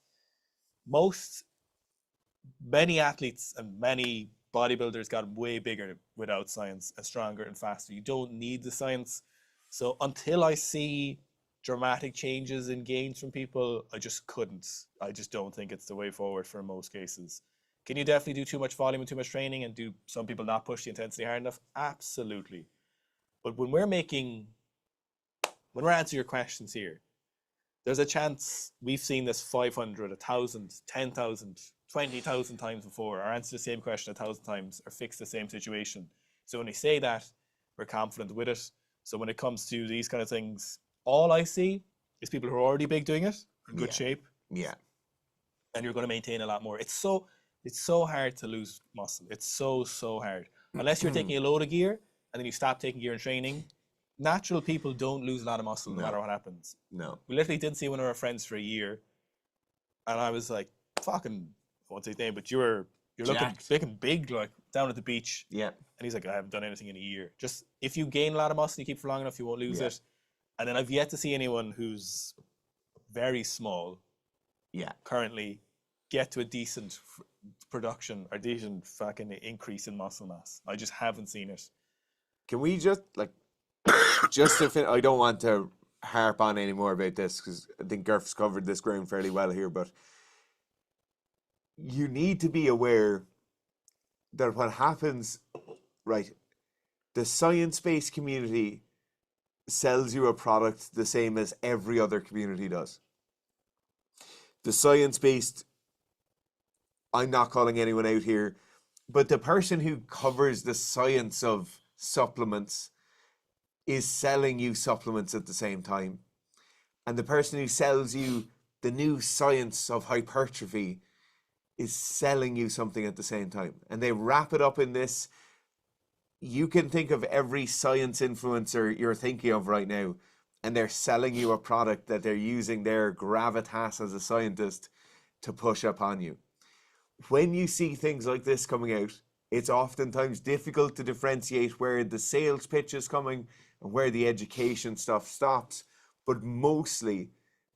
B: many athletes and many bodybuilders got way bigger without science and stronger and faster. You don't need the science. So until I see dramatic changes in gains from people, I just couldn't. I just don't think it's the way forward for most cases. Can you definitely do too much volume and too much training, and do some people not push the intensity hard enough? Absolutely. But when we're answering your questions here, there's a chance we've seen this 500, 1,000, 10,000, 20,000 times before, or answer the same question 1,000 times, or fix the same situation. So when we say that, we're confident with it. So when it comes to these kind of things, all I see is people who are already big doing it, in good shape.
A: Yeah.
B: And you're going to maintain a lot more. It's so hard to lose muscle. It's so hard. Unless you're taking a load of gear and then you stop taking gear in training, natural people don't lose a lot of muscle no matter what happens.
A: No.
B: We literally didn't see one of our friends for a year, and I was like, fucking, I won't say his name, but you're looking big, like down at the beach.
A: Yeah.
B: And he's like, I haven't done anything in a year. Just if you gain a lot of muscle, you keep for long enough, you won't lose it. And then I've yet to see anyone who's very small currently get to a decent production or decent fucking increase in muscle mass. I just haven't seen it.
A: Can we just I don't want to harp on any more about this, because I think Gerf's covered this ground fairly well here, but you need to be aware that what happens, right, the science-based community sells you a product the same as every other community does. The science-based, I'm not calling anyone out here, but the person who covers the science of supplements is selling you supplements at the same time. And the person who sells you the new science of hypertrophy is selling you something at the same time. And they wrap it up in this. You can think of every science influencer you're thinking of right now, and they're selling you a product that they're using their gravitas as a scientist to push upon you. When you see things like this coming out, it's oftentimes difficult to differentiate where the sales pitch is coming and where the education stuff stops. But mostly,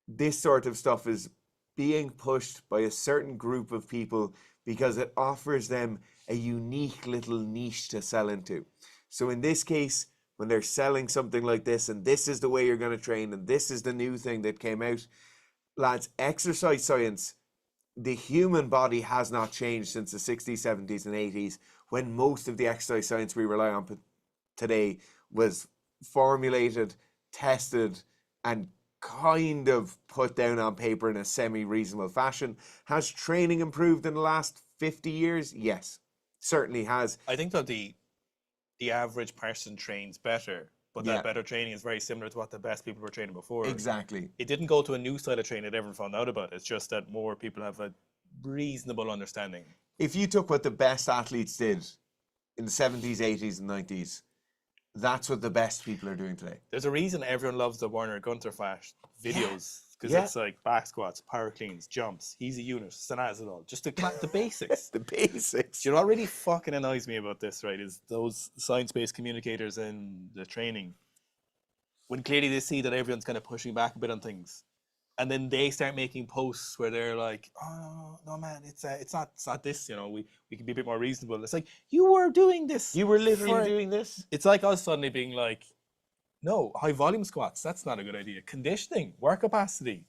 A: this sort of stuff is being pushed by a certain group of people because it offers them a unique little niche to sell into. So in this case, when they're selling something like this, and this is the way you're going to train, and this is the new thing that came out, lads, exercise science, the human body has not changed since the 60s, 70s, and 80s, when most of the exercise science we rely on today was formulated, tested, and kind of put down on paper in a semi-reasonable fashion. Has training improved in the last 50 years? Yes, certainly has.
B: I think that the average person trains better, but
A: Yeah,
B: that better training is very similar to what the best people were training before.
A: exactly.
B: It didn't go to a new style of training that everyone found out about. It's just that more people have a reasonable understanding.
A: If you took what the best athletes did in the 70s, 80s, and 90s, that's what the best people are doing today.
B: There's a reason everyone loves the Werner Gunter Flash videos, because
A: Yeah.
B: it's like back squats, power cleans, jumps. He's a unit, Sanazadol, just the basics.
A: The basics.
B: Do you know what really fucking annoys me about this, right, is those science-based communicators in the training, when clearly they see that everyone's kind of pushing back a bit on things, and then they start making posts where they're like, "Oh no, man, it's not this. You know, we can be a bit more reasonable." It's like, you were doing this.
A: You were literally doing this?
B: It's like us suddenly being like, "No, high volume squats. That's not a good idea. Conditioning, work capacity,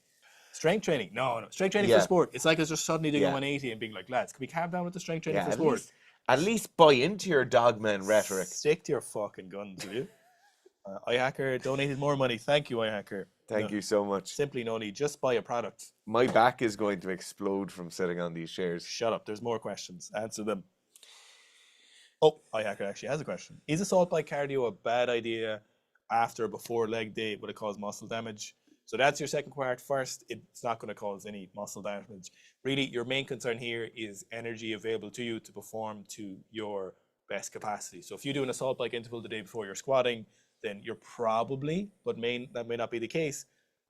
B: strength training. No, strength training for
A: Yeah.
B: sport." It's like it's just suddenly doing
A: Yeah.
B: a 180 and being like, "Lads, can we calm down with the strength training
A: Yeah,
B: for sport?
A: at least buy into your dogma and rhetoric.
B: Stick to your fucking guns, will you?" iHacker donated more money. Thank you, iHacker.
A: Thank you so much.
B: Simply no need. Just buy a product.
A: My back is going to explode from sitting on these chairs.
B: Shut up. There's more questions. Answer them. Oh, iHacker actually has a question. Is assault bike cardio a bad idea after or before leg day? Would it cause muscle damage? So that's your second part. First, it's not going to cause any muscle damage. Really, your main concern here is energy available to you to perform to your best capacity. So if you do an assault bike interval the day before you're squatting, then you're probably, but that may not be the case,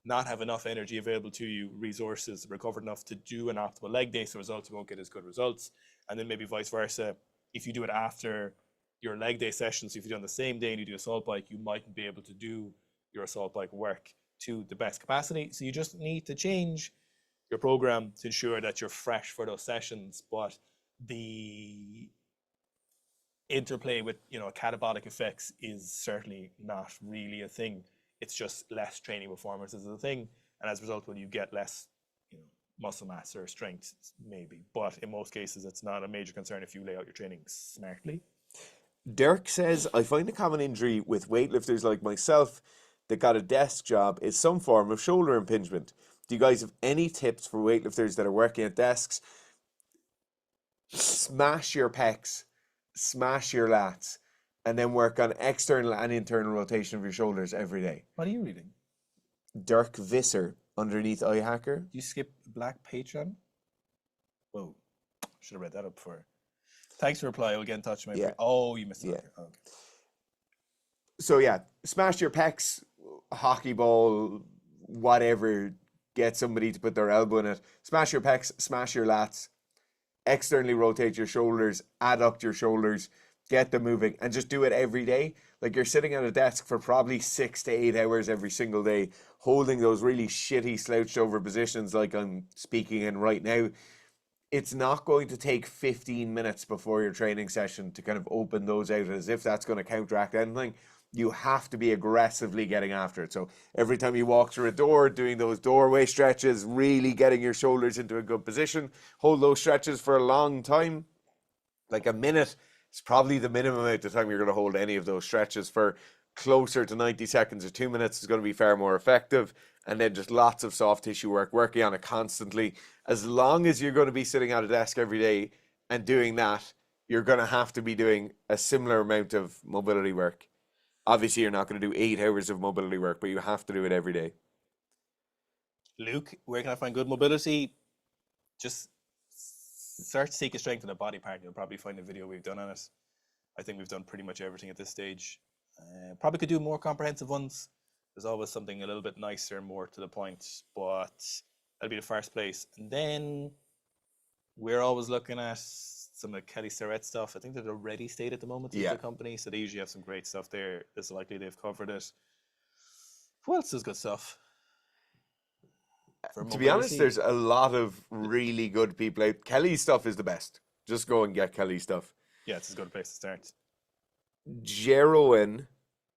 B: not have enough energy available to you, resources recovered enough to do an optimal leg day, so results you won't get as good results. And then maybe vice versa, if you do it after your leg day session, so if you do it on the same day and you do assault bike, you mightn't be able to do your assault bike work to the best capacity. So you just need to change your program to ensure that you're fresh for those sessions, but the interplay with catabolic effects is certainly not really a thing. It's just less training performance is a thing, and as a result, when you get less muscle mass or strength, maybe, but in most cases it's not a major concern if you lay out your training smartly.
A: Dirk says, I find a common injury with weightlifters like myself that got a desk job is some form of shoulder impingement. Do you guys have any tips for weightlifters that are working at desks? Smash your pecs, smash your lats, and then work on external and internal rotation of your shoulders every day.
B: What are you reading?
A: Dirk Visser underneath iHacker.
B: Do you skip Black Patreon? Whoa, should have read that up before. Thanks for reply. I'll get in touch with me.
A: Yeah.
B: Oh, you missed it.
A: Yeah.
B: Okay.
A: So yeah, smash your pecs, hockey ball, whatever. Get somebody to put their elbow in it. Smash your pecs, smash your lats. Externally rotate your shoulders, adduct your shoulders, get them moving, and just do it every day. Like you're sitting at a desk for probably 6 to 8 hours every single day, holding those really shitty slouched over positions like I'm speaking in right now. It's not going to take 15 minutes before your training session to kind of open those out as if that's going to counteract anything. You have to be aggressively getting after it. So every time you walk through a door, doing those doorway stretches, really getting your shoulders into a good position, hold those stretches for a long time, like a minute. It's probably the minimum amount of time you're going to hold any of those stretches for. Closer to 90 seconds or 2 minutes is going to be far more effective. And then just lots of soft tissue work, working on it constantly. As long as you're going to be sitting at a desk every day and doing that, you're going to have to be doing a similar amount of mobility work. Obviously, you're not going to do 8 hours of mobility work, but you have to do it every day.
B: Luke, where can I find good mobility? Just search Sika strength in a body part. You'll probably find a video we've done on it. I think we've done pretty much everything at this stage. Probably could do more comprehensive ones. There's always something a little bit nicer, more to the point, but that'll be the first place. And then we're always looking at some of Kelly Starrett stuff. I think they're the Ready State at the moment as a company, so they usually have some great stuff there. It's likely they've covered it. Who else has good stuff? For
A: To be honest,
B: mobility,
A: there's a lot of really good people out. Kelly's stuff is the best. Just go and get Kelly's stuff.
B: yeah, it's as good a place to start.
A: Jeroen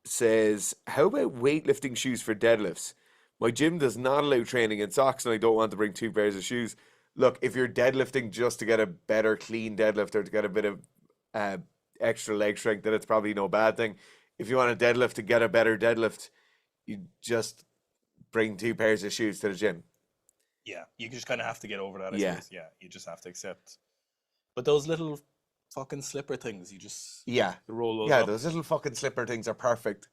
A: says, how about weightlifting shoes for deadlifts? My gym does not allow training in socks and I don't want to bring two pairs of shoes. Look, if you're deadlifting just to get a better clean deadlift or to get a bit of uh, extra leg strength, then it's probably no bad thing. If you want a deadlift to get a better deadlift, you just bring two pairs of shoes to the gym.
B: Yeah, you just kind of have to get over that, I
A: Yeah.
B: suppose. Yeah, you just have to accept. But those little fucking slipper things, you just
A: Yeah.
B: roll those
A: Yeah,
B: up.
A: those little fucking slipper things are perfect.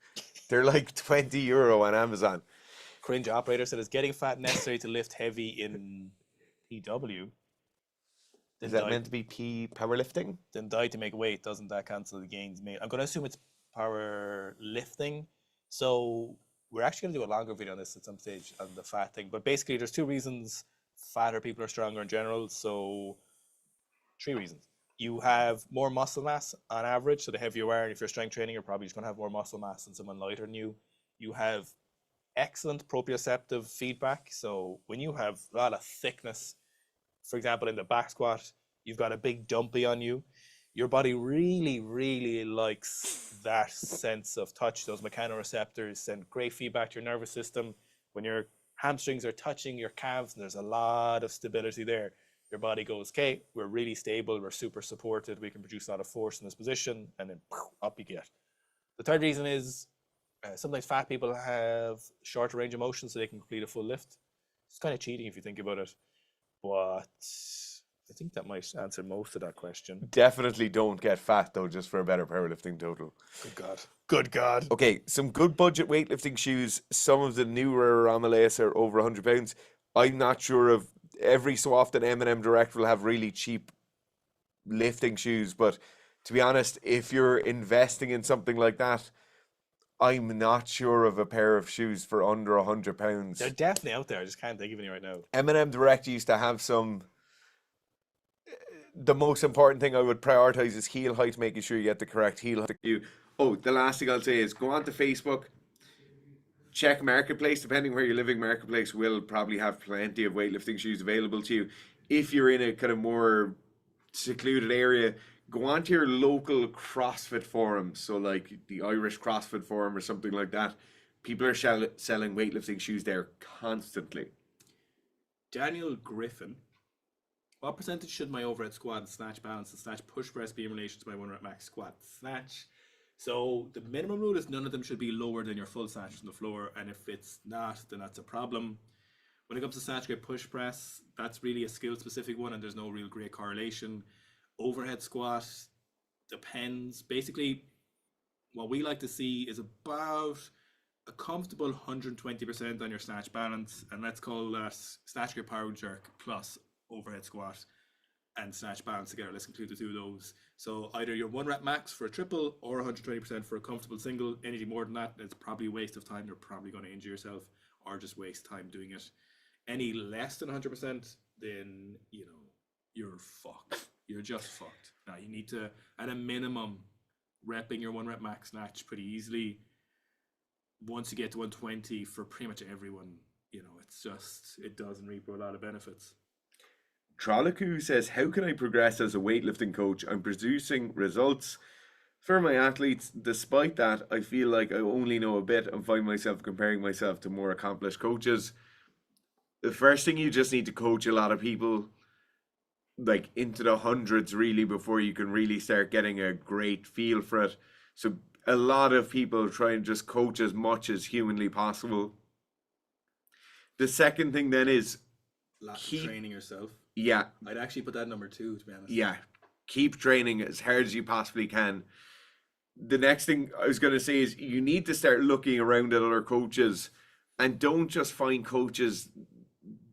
A: They're like €20 on Amazon.
B: Cringe operator said, is getting fat necessary to lift heavy in PW?
A: Is
B: Then
A: that
B: die,
A: meant to be powerlifting?
B: then die to make weight. Doesn't that cancel the gains made? I'm going to assume it's power lifting. So we're actually going to do a longer video on this at some stage on the fat thing. But basically, there's two reasons fatter people are stronger in general. So three reasons. You have more muscle mass on average, so the heavier you are, and if you're strength training, you're probably just going to have more muscle mass than someone lighter than you. You have excellent proprioceptive feedback. So when you have a lot of thickness, for example, in the back squat, you've got a big dumpy on you. Your body really, really likes that sense of touch. Those mechanoreceptors send great feedback to your nervous system. When your hamstrings are touching your calves, and there's a lot of stability there, your body goes, okay, we're really stable, we're super supported, we can produce a lot of force in this position, and then up you get. The third reason is sometimes fat people have shorter range of motion so they can complete a full lift. It's kind of cheating if you think about it, but I think that might answer most of that question.
A: Definitely don't get fat though, just for a better powerlifting total.
B: Good God. Good God.
A: Okay, some good budget weightlifting shoes. Some of the newer Ramalays are over £100. I'm not sure of every so often M&M Direct will have really cheap lifting shoes, but to be honest, if you're investing in something like that, I'm not sure of a pair of shoes for under £100.
B: They're definitely out there. I just can't think of any right now.
A: M&M Direct used to have some. The most important thing I would prioritize is heel height, making sure you get the correct heel height. Oh, the last thing I'll say is go on to Facebook, check Marketplace. Depending where you're living, Marketplace will probably have plenty of weightlifting shoes available to you. If you're in a kind of more secluded area, go on to your local CrossFit forums. So like the Irish CrossFit forum or something like that. People are selling weightlifting shoes there constantly.
B: Daniel Griffin. What percentage should my overhead squat and snatch balance and snatch push press be in relation to my 1 rep max squat snatch? So the minimum rule is none of them should be lower than your full snatch from the floor, and if it's not, then that's a problem. When it comes to snatch grip push press, that's really a skill specific one, and there's no real great correlation. Overhead squat depends. Basically, what we like to see is about a comfortable 120% on your snatch balance, and let's call that snatch grip power jerk plus overhead squat and snatch balance together. Let's include the two of those. So either your 1 rep max for a triple or 120% for a comfortable single. Anything more than that, it's probably a waste of time. You're probably going to injure yourself or just waste time doing it. Any less than 100%, then you're fucked. You're just fucked. Now you need to, at a minimum, repping your 1 rep max snatch pretty easily. Once you get to 120 for pretty much everyone, it's just, it doesn't reap a lot of benefits.
A: Trolaku says, how can I progress as a weightlifting coach? I'm producing results for my athletes. Despite that, I feel like I only know a bit and find myself comparing myself to more accomplished coaches. The first thing, you just need to coach a lot of people, like into the hundreds really, before you can really start getting a great feel for it. So a lot of people try and just coach as much as humanly possible. The second thing then is
B: keep training yourself.
A: Yeah.
B: I'd actually put that number 2, to be honest.
A: Yeah. Keep training as hard as you possibly can. The next thing I was going to say is you need to start looking around at other coaches, and don't just find coaches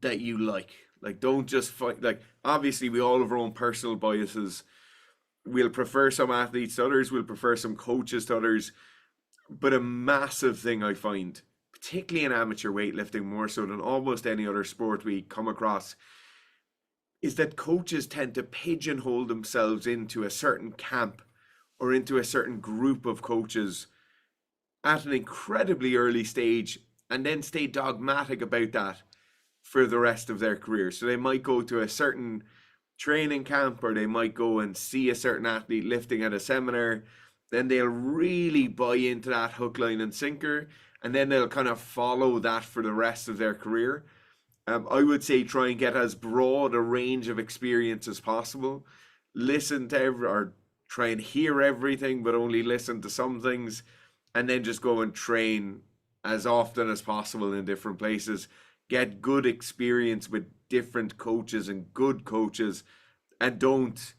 A: that you like. Like, don't just find, like, obviously we all have our own personal biases. We'll prefer some athletes to others. We'll prefer some coaches to others. But a massive thing I find, particularly in amateur weightlifting, more so than almost any other sport we come across, is that coaches tend to pigeonhole themselves into a certain camp or into a certain group of coaches at an incredibly early stage and then stay dogmatic about that. for the rest of their career. So they might go to a certain training camp, or they might go and see a certain athlete lifting at a seminar. Then they'll really buy into that hook, line, and sinker, and then they'll kind of follow that for the rest of their career. I would say try and get as broad a range of experience as possible. Listen to or try and hear everything, but only listen to some things, and then just go and train as often as possible in different places. Get good experience with different coaches and good coaches, and don't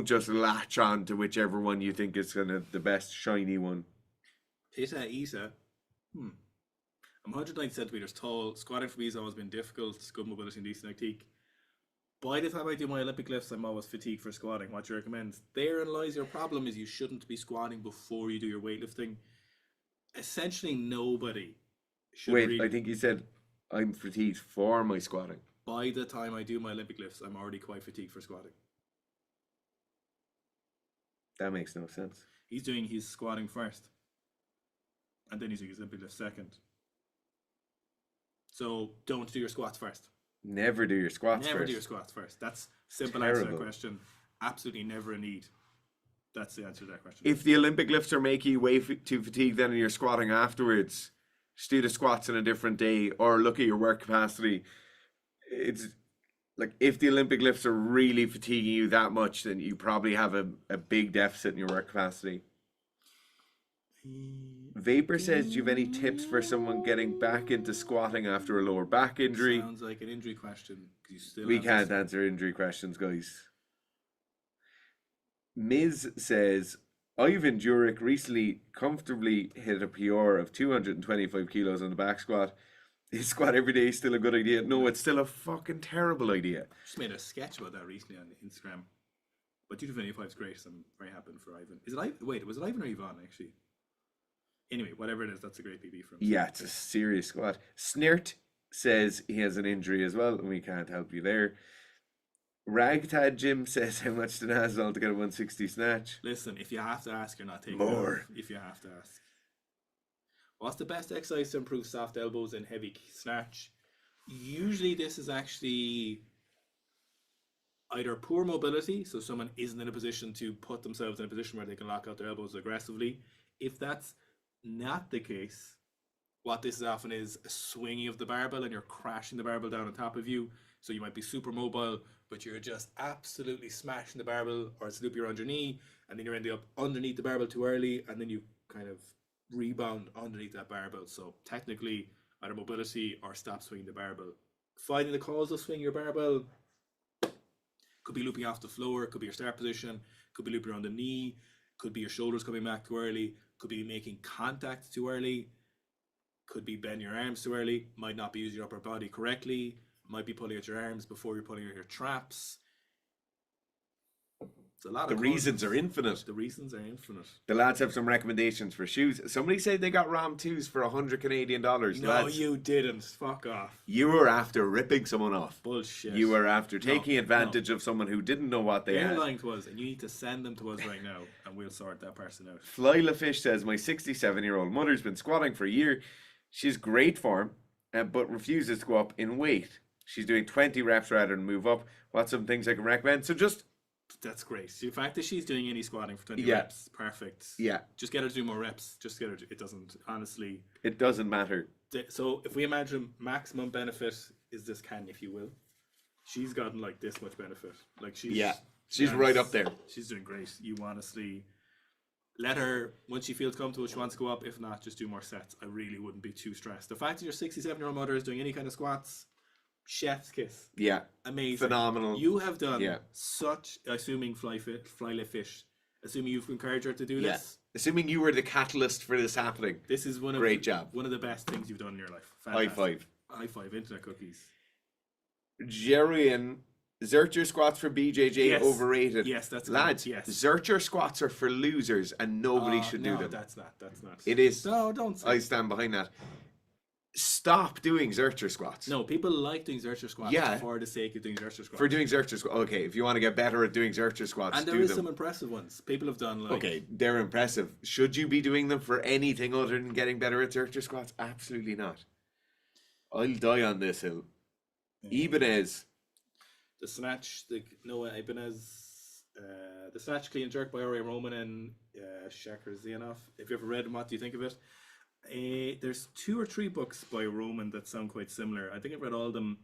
A: just latch on to whichever one you think is kind of the best shiny one.
B: Pita Isa. I'm 190 centimeters tall. Squatting for me has always been difficult. Good mobility and decent technique. By the time I do my Olympic lifts, I'm always fatigued for squatting. What do you recommend? Therein lies your problem, is you shouldn't be squatting before you do your weightlifting. Essentially, nobody should
A: Wait,
B: really...
A: I think you said I'm fatigued for my squatting.
B: By the time I do my Olympic lifts, I'm already quite fatigued for squatting.
A: That makes no sense.
B: He's doing his squatting first, and then he's doing his Olympic lift second. So don't do your squats first.
A: Never do your squats first.
B: Never do your squats first. That's simple answer to that question. Absolutely never a need. That's the answer to that question.
A: If the Olympic lifts are making you way too fatigued then and you're squatting afterwards, just do the squats on a different day, or look at your work capacity. It's like, if the Olympic lifts are really fatiguing you that much, then you probably have a big deficit in your work capacity. Vapor says, do you have any tips for someone getting back into squatting after a lower back injury?
B: Sounds like an injury question.
A: We can't answer injury questions, guys. Ms. says, Ivan Jurek recently comfortably hit a PR of 225 kilos on the back squat. His squat every day is still a good idea. No, it's still a fucking terrible idea.
B: Just made a sketch about that recently on Instagram. But 225 is great, so I'm very happy for Ivan. Is it Ivan? Wait, was it Ivan or Yvonne, actually? Anyway, whatever it is, that's a great PB for him.
A: Yeah, it's a serious squat. Snirt says he has an injury as well, and we can't help you there. Ragtag Jim says, how much did Nazal to get a 160 snatch?
B: Listen, if you have to ask, you're not taking
A: more.
B: If you have to ask. What's the best exercise to improve soft elbows in heavy snatch? Usually this is actually either poor mobility, so someone isn't in a position to put themselves in a position where they can lock out their elbows aggressively. If that's not the case, what this is often is a swinging of the barbell, and you're crashing the barbell down on top of you. So you might be super mobile, but you're just absolutely smashing the barbell, or it's loopy around your knee, and then you're ending up underneath the barbell too early, and then you kind of rebound underneath that barbell. So technically, either mobility or stop swinging the barbell. Finding the cause of swinging your barbell could be looping off the floor, could be your start position, could be looping around the knee, could be your shoulders coming back too early, could be making contact too early, could be bending your arms too early, might not be using your upper body correctly, might be pulling at your arms before you're pulling at your traps. It's a lot
A: the
B: of
A: reasons are infinite.
B: The reasons are infinite.
A: The lads have some recommendations for shoes. Somebody said they got Ram 2s for $100 Canadian.
B: No,
A: lads,
B: you didn't. Fuck off.
A: you were after ripping someone off.
B: Bullshit.
A: You were after taking advantage of someone who didn't know what they
B: They're
A: had.
B: lying to us, and you need to send them to us right now, and we'll sort that person out.
A: Flyla Fish says, my 67-year-old mother's been squatting for a year. She's great form, but refuses to go up in weight. She's doing 20 reps rather than move up. What's some things I can recommend? So just...
B: That's great. So the fact that she's doing any squatting for 20
A: Yeah.
B: reps, perfect.
A: Yeah.
B: Just get her to do more reps. Just get her to... It doesn't, honestly...
A: It doesn't matter.
B: So if we imagine maximum benefit is this can, if you will, she's gotten like this much benefit. Like she's...
A: Yeah. She's right up there.
B: She's doing great. You honestly... Let her, once she feels comfortable, she wants to go up. If not, just do more sets. I really wouldn't be too stressed. The fact that your 67-year-old mother is doing any kind of squats, chef's kiss.
A: Yeah.
B: Amazing.
A: Phenomenal.
B: You have done such, assuming fly lift fish, assuming you've encouraged her to do this.
A: Assuming you were the catalyst for this happening.
B: This is
A: Great job.
B: One of the best things you've done in your life.
A: High
B: Fantastic.
A: five.
B: High five. Internet cookies.
A: Jerian, Zercher squats for BJJ overrated.
B: Yes, that's
A: lads.
B: Yes.
A: Zercher squats are for losers, and nobody should do
B: no,
A: them.
B: that's not.
A: It is.
B: No, don't say.
A: I stand behind that. Stop doing Zercher squats.
B: No, people like doing Zercher squats for the sake of doing Zercher squats.
A: For doing Zercher squats. Okay, if you want to get better at doing Zercher squats,
B: and there is some impressive ones. People have done like...
A: Okay, they're impressive. Should you be doing them for anything other than getting better at Zercher squats? Absolutely not. I'll die on this hill. Ibanez.
B: The Snatch, the Noah Ibanez, the Snatch Clean and Jerk by R.A. Roman and Shaker Zianov. If you ever read them, what do you think of it? There's 2 or 3 books by Roman that sound quite similar. I think I've read all of them.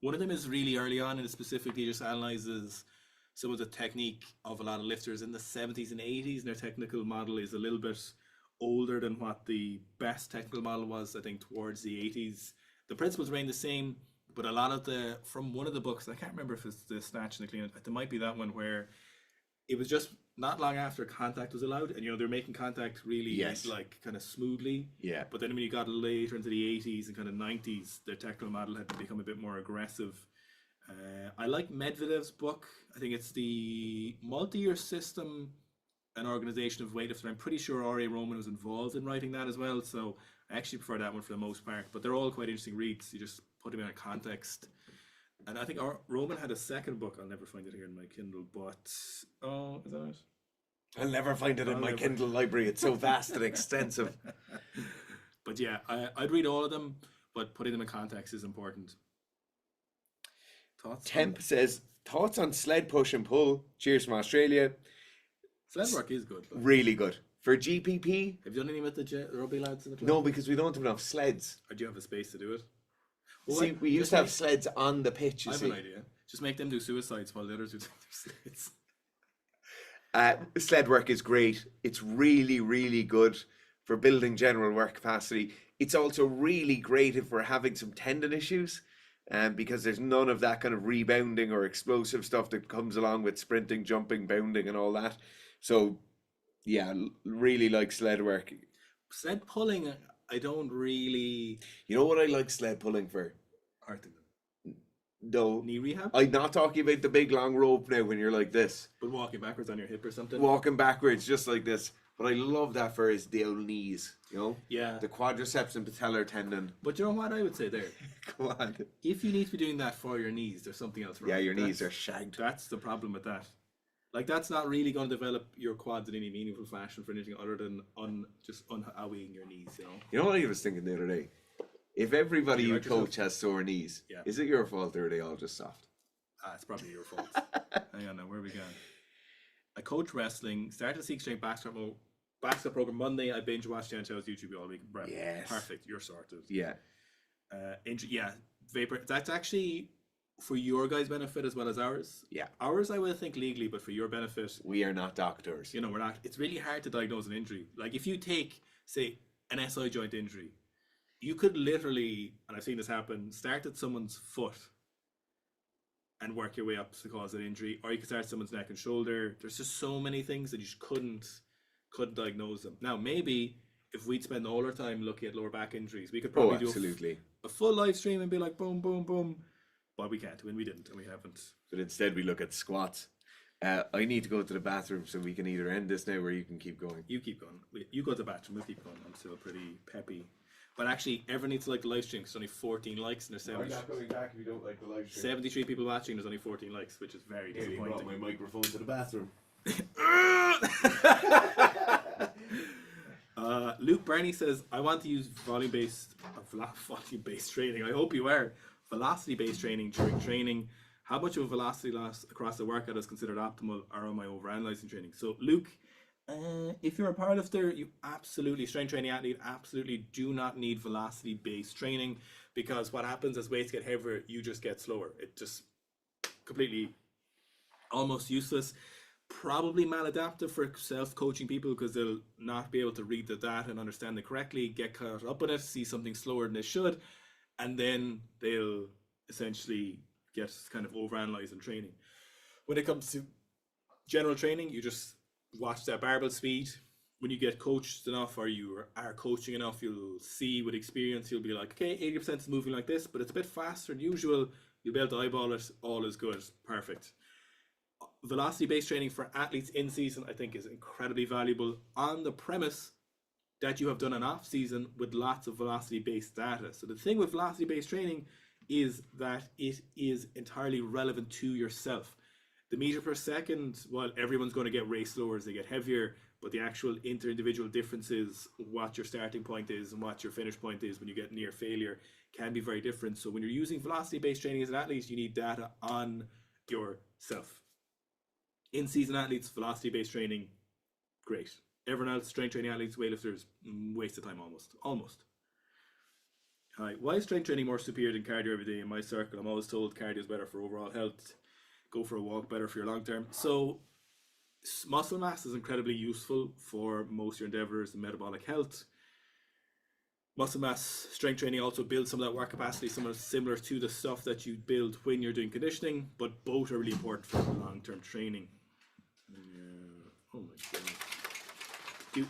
B: One of them is really early on, and it specifically just analyzes some of the technique of a lot of lifters in the 70s and 80s, and their technical model is a little bit older than what the best technical model was, I think, towards the 80s. The principles remain the same, but a lot of from one of the books, I can't remember if it's the Snatch and the Clean, it might be that one, where it was just not long after contact was allowed, and they're making contact really like kind of smoothly.
A: Yeah.
B: But then when you got later into the 80s and kind of 90s, their technical model had to become a bit more aggressive. I like Medvedev's book. I think it's the multi-year system and organization of weightlifting. I'm pretty sure R.A. Roman was involved in writing that as well, so I actually prefer that one for the most part. But they're all quite interesting reads. You just put them in a context. And I think Roman had a second book. I'll never find it here in my Kindle, but is that it?
A: I'll never find it in my Kindle library. It's so vast and extensive.
B: But yeah, I'd read all of them, but putting them in context is important. Thoughts?
A: Temp says, thoughts on sled push and pull. Cheers from Australia.
B: Sled work is good.
A: Really good. For GPP?
B: Have you done any with the rugby lads in the club?
A: No, because we don't have enough sleds.
B: Or do you have a space to do it? Well,
A: see, we used to have sleds on the pitch,
B: I have an idea. Just make them do suicides while the others do their sleds.
A: Sled work is great. It's really, really good for building general work capacity. It's also really great if we're having some tendon issues, because there's none of that kind of rebounding or explosive stuff that comes along with sprinting, jumping, bounding and all that. So, yeah, really like sled work.
B: Sled pulling, I don't really...
A: You know what I like sled pulling for?
B: Hurting them.
A: No.
B: Knee rehab?
A: I'm not talking about the big long rope now when you're like this.
B: But walking backwards on your hip or something?
A: Walking backwards just like this. But I love that for his the old knees,
B: Yeah.
A: The quadriceps and patellar tendon.
B: But you know what I would say there?
A: Go on.
B: If you need to be doing that for your knees, there's something else wrong.
A: Yeah, your knees are shagged.
B: That's the problem with that. Like, that's not really going to develop your quads in any meaningful fashion for anything other than just unhowing your knees,
A: You know what I was thinking the other day? If everybody you coach has sore knees, is it your fault or are they all just soft?
B: It's probably your fault. Hang on now, where are we going? I coach wrestling, started the Sika Strength backsquat program Monday. I binge watched Chantel's YouTube all week.
A: Yes.
B: Perfect, you're sorted.
A: Yeah.
B: Vapor. That's actually for your guys' benefit as well as ours.
A: Yeah.
B: Ours, I would think legally, but for your benefit.
A: We are not doctors.
B: We're not. It's really hard to diagnose an injury. Like, if you take, say, an SI joint injury, you could literally, and I've seen this happen, start at someone's foot and work your way up to cause an injury, or you could start at someone's neck and shoulder. There's just so many things that you just couldn't diagnose them. Now, maybe if we'd spend all our time looking at lower back injuries, we could probably do a full live stream and be like, boom, boom, boom. But we can't, and we didn't, and we haven't.
A: But instead, we look at squats. I need to go to the bathroom, so we can either end this now or you can keep going.
B: You keep going. You go to the bathroom, we'll keep going. I'm still pretty peppy. But actually, everyone needs to like the live stream, because there's only 14 likes, and there's
A: I'm not going back if you don't like the live stream.
B: 73 people watching, there's only 14 likes, which is very disappointing.
A: Brought my microphone to the bathroom.
B: Luke Barney says, I want to use volume-based training. I hope you are. Velocity-based training during training. How much of a velocity loss across the workout is considered optimal, or am I overanalyzing training? So, Luke, if you're a powerlifter, you absolutely, strength training athlete, absolutely do not need velocity-based training, because what happens as weights get heavier, you just get slower. It just completely almost useless. Probably maladaptive for self-coaching people, because they'll not be able to read the data and understand it correctly, get caught up in it, see something slower than they should, and then they'll essentially get kind of overanalyzed in training. When it comes to general training, you just watch that barbell speed. When you get coached enough, or you are coaching enough, you'll see with experience, you'll be like, okay, 80% is moving like this, but it's a bit faster than usual. You'll be able to eyeball it, all is good, perfect. Velocity-based training for athletes in season, I think, is incredibly valuable, on the premise that you have done an off season with lots of velocity-based data. So the thing with velocity-based training is that it is entirely relevant to yourself. The meter per second, well, everyone's going to get way slower as they get heavier, but the actual inter-individual differences, what your starting point is and what your finish point is when you get near failure, can be very different. So when you're using velocity-based training as an athlete, you need data on yourself. In-season athletes, velocity-based training, great. Everyone else, strength training athletes, weightlifters, waste of time almost. Hi, why is strength training more superior than cardio every day? In my circle, I'm always told cardio is better for overall health. Go for a walk, better for your long term. So muscle mass is incredibly useful for most of your endeavors in metabolic health. Muscle mass strength training also builds some of that work capacity, similar to the stuff that you build when you're doing conditioning, but both are really important for long-term training. Oh my god. Do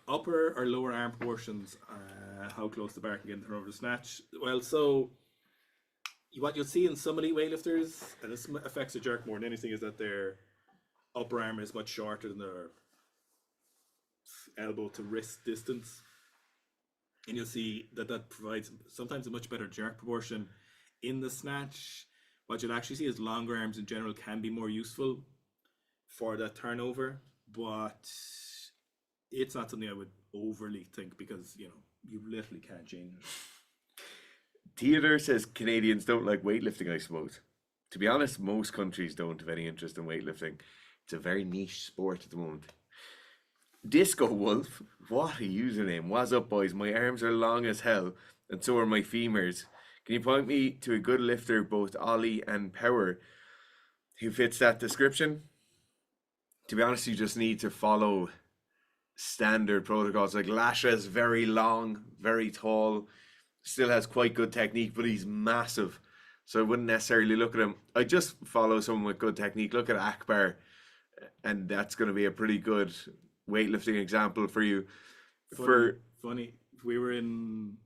B: upper or lower arm proportions, how close the bar can get in over the snatch? Well, so what you'll see in some elite weightlifters, and this affects the jerk more than anything, is that their upper arm is much shorter than their elbow to wrist distance. And you'll see that provides sometimes a much better jerk proportion. In the snatch, what you'll actually see is longer arms in general can be more useful for that turnover, but it's not something I would overly think because, you literally can't change it.
A: Theodore says Canadians don't like weightlifting, I suppose. To be honest, most countries don't have any interest in weightlifting. It's a very niche sport at the moment. Disco Wolf, what a username. What's up, boys? My arms are long as hell, and so are my femurs. Can you point me to a good lifter, both Ollie and Power, who fits that description? To be honest, you just need to follow standard protocols. Like Lasha's very long, very tall, still has quite good technique, but he's massive. So I wouldn't necessarily look at him. I just follow someone with good technique. Look at Akbar, and that's going to be a pretty good weightlifting example for you.
B: Funny. We were in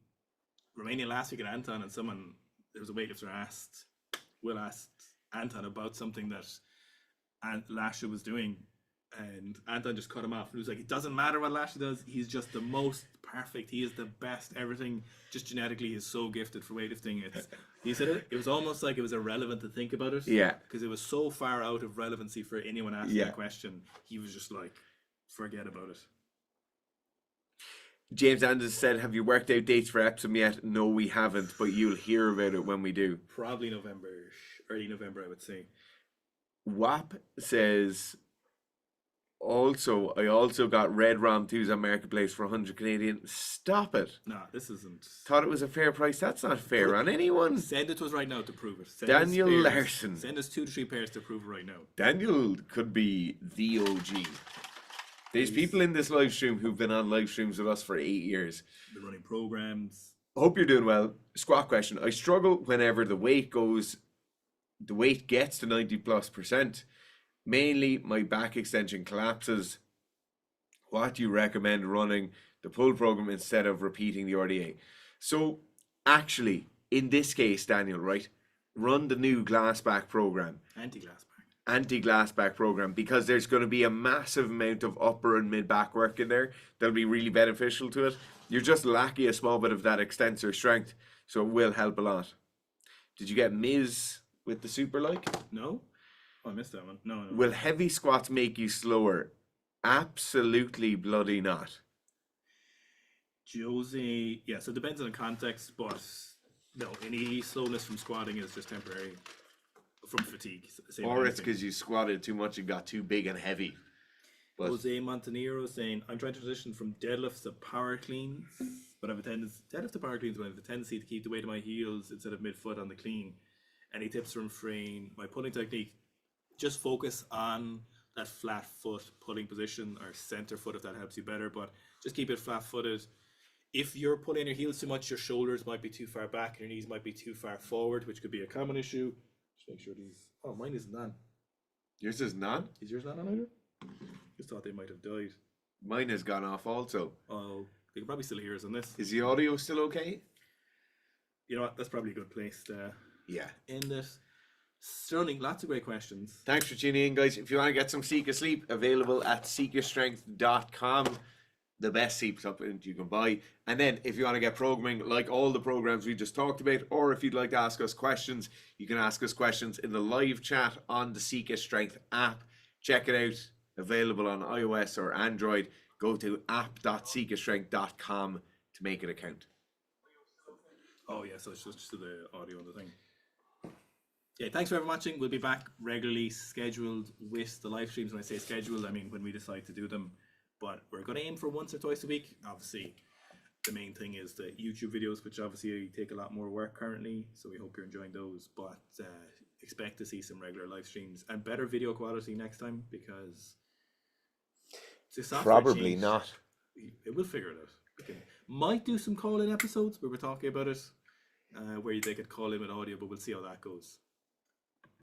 B: Romania last week at Anton, and there was a weightlifter Will asked Anton about something that Lasha was doing, and Anton just cut him off. And he was like, it doesn't matter what Lasha does, he's just the most perfect, he is the best, everything, just genetically he's so gifted for weightlifting. He said it was almost like it was irrelevant to think about it.
A: Yeah.
B: Because it was so far out of relevancy for anyone asking that question. He was just like, forget about it.
A: James Anders said, have you worked out dates for Epsom yet? No, we haven't, but you'll hear about it when we do.
B: Probably early November, I would say.
A: WAP says, I also got Red Rom 2s on Marketplace for 100 Canadian. Stop it.
B: No, this isn't.
A: Thought it was a fair price. That's not fair on anyone.
B: Send it to us right now to prove it.
A: Daniel Larson.
B: Send us 2 to 3 pairs to prove it right now.
A: Daniel could be the OG. There's people in this live stream who've been on live streams with us for 8 years.
B: Been running programs.
A: Hope you're doing well. Squat question. I struggle whenever the weight gets to 90+%. Mainly my back extension collapses. What do you recommend running the pull program instead of repeating the RDA? So actually, in this case, Daniel, right, run the new glass back program. Anti-glass back program, because there's going to be a massive amount of upper and mid back work in there that'll be really beneficial to it. You're just lacking a small bit of that extensor strength, so it will help a lot. Did you get Miz with the super like?
B: No. Oh, I missed that one. No.
A: Will heavy squats make you slower? Absolutely bloody not.
B: Josie, yeah, so it depends on the context, but no, any slowness from squatting is just temporary. From fatigue.
A: Or it's because you squatted too much and got too big and heavy.
B: But Jose Montenegro saying, I'm trying to transition from deadlifts to power cleans, but I have a tendency to keep the weight of my heels instead of mid-foot on the clean. Any tips from Frayne? My pulling technique, just focus on that flat foot pulling position or center foot if that helps you better, but just keep it flat-footed. If you're pulling your heels too much, your shoulders might be too far back, your knees might be too far forward, which could be a common issue. Just make sure these... Oh, mine isn't on.
A: Yours is not?
B: Is yours not on either? Just thought they might have died.
A: Mine has gone off also.
B: Oh, they can probably still hear us on this.
A: Is the audio still okay?
B: You know what? That's probably a good place to
A: end
B: it. Sterling, lots of great questions.
A: Thanks for tuning in, guys. If you want to get some Sika sleep, available at sikastrength.com. the best sleep supplement you can buy. And then if you want to get programming like all the programs we just talked about, or if you'd like to ask us questions, you can ask us questions in the live chat on the Sika Strength app. Check it out, available on iOS or Android. Go to app.sikastrength.com to make an account.
B: Oh yeah, so it's just to the audio and the thing. Yeah, thanks for watching. We'll be back regularly scheduled with the live streams. When I say scheduled, I mean when we decide to do them. But we're going to aim for once or twice a week. Obviously, the main thing is the YouTube videos, which obviously take a lot more work currently. So we hope you're enjoying those. But expect to see some regular live streams and better video quality next time, because the software
A: Probably
B: changed.
A: not.
B: We'll figure it out. We might do some call-in episodes where we're talking about it, where they could call in with audio, but we'll see how that goes.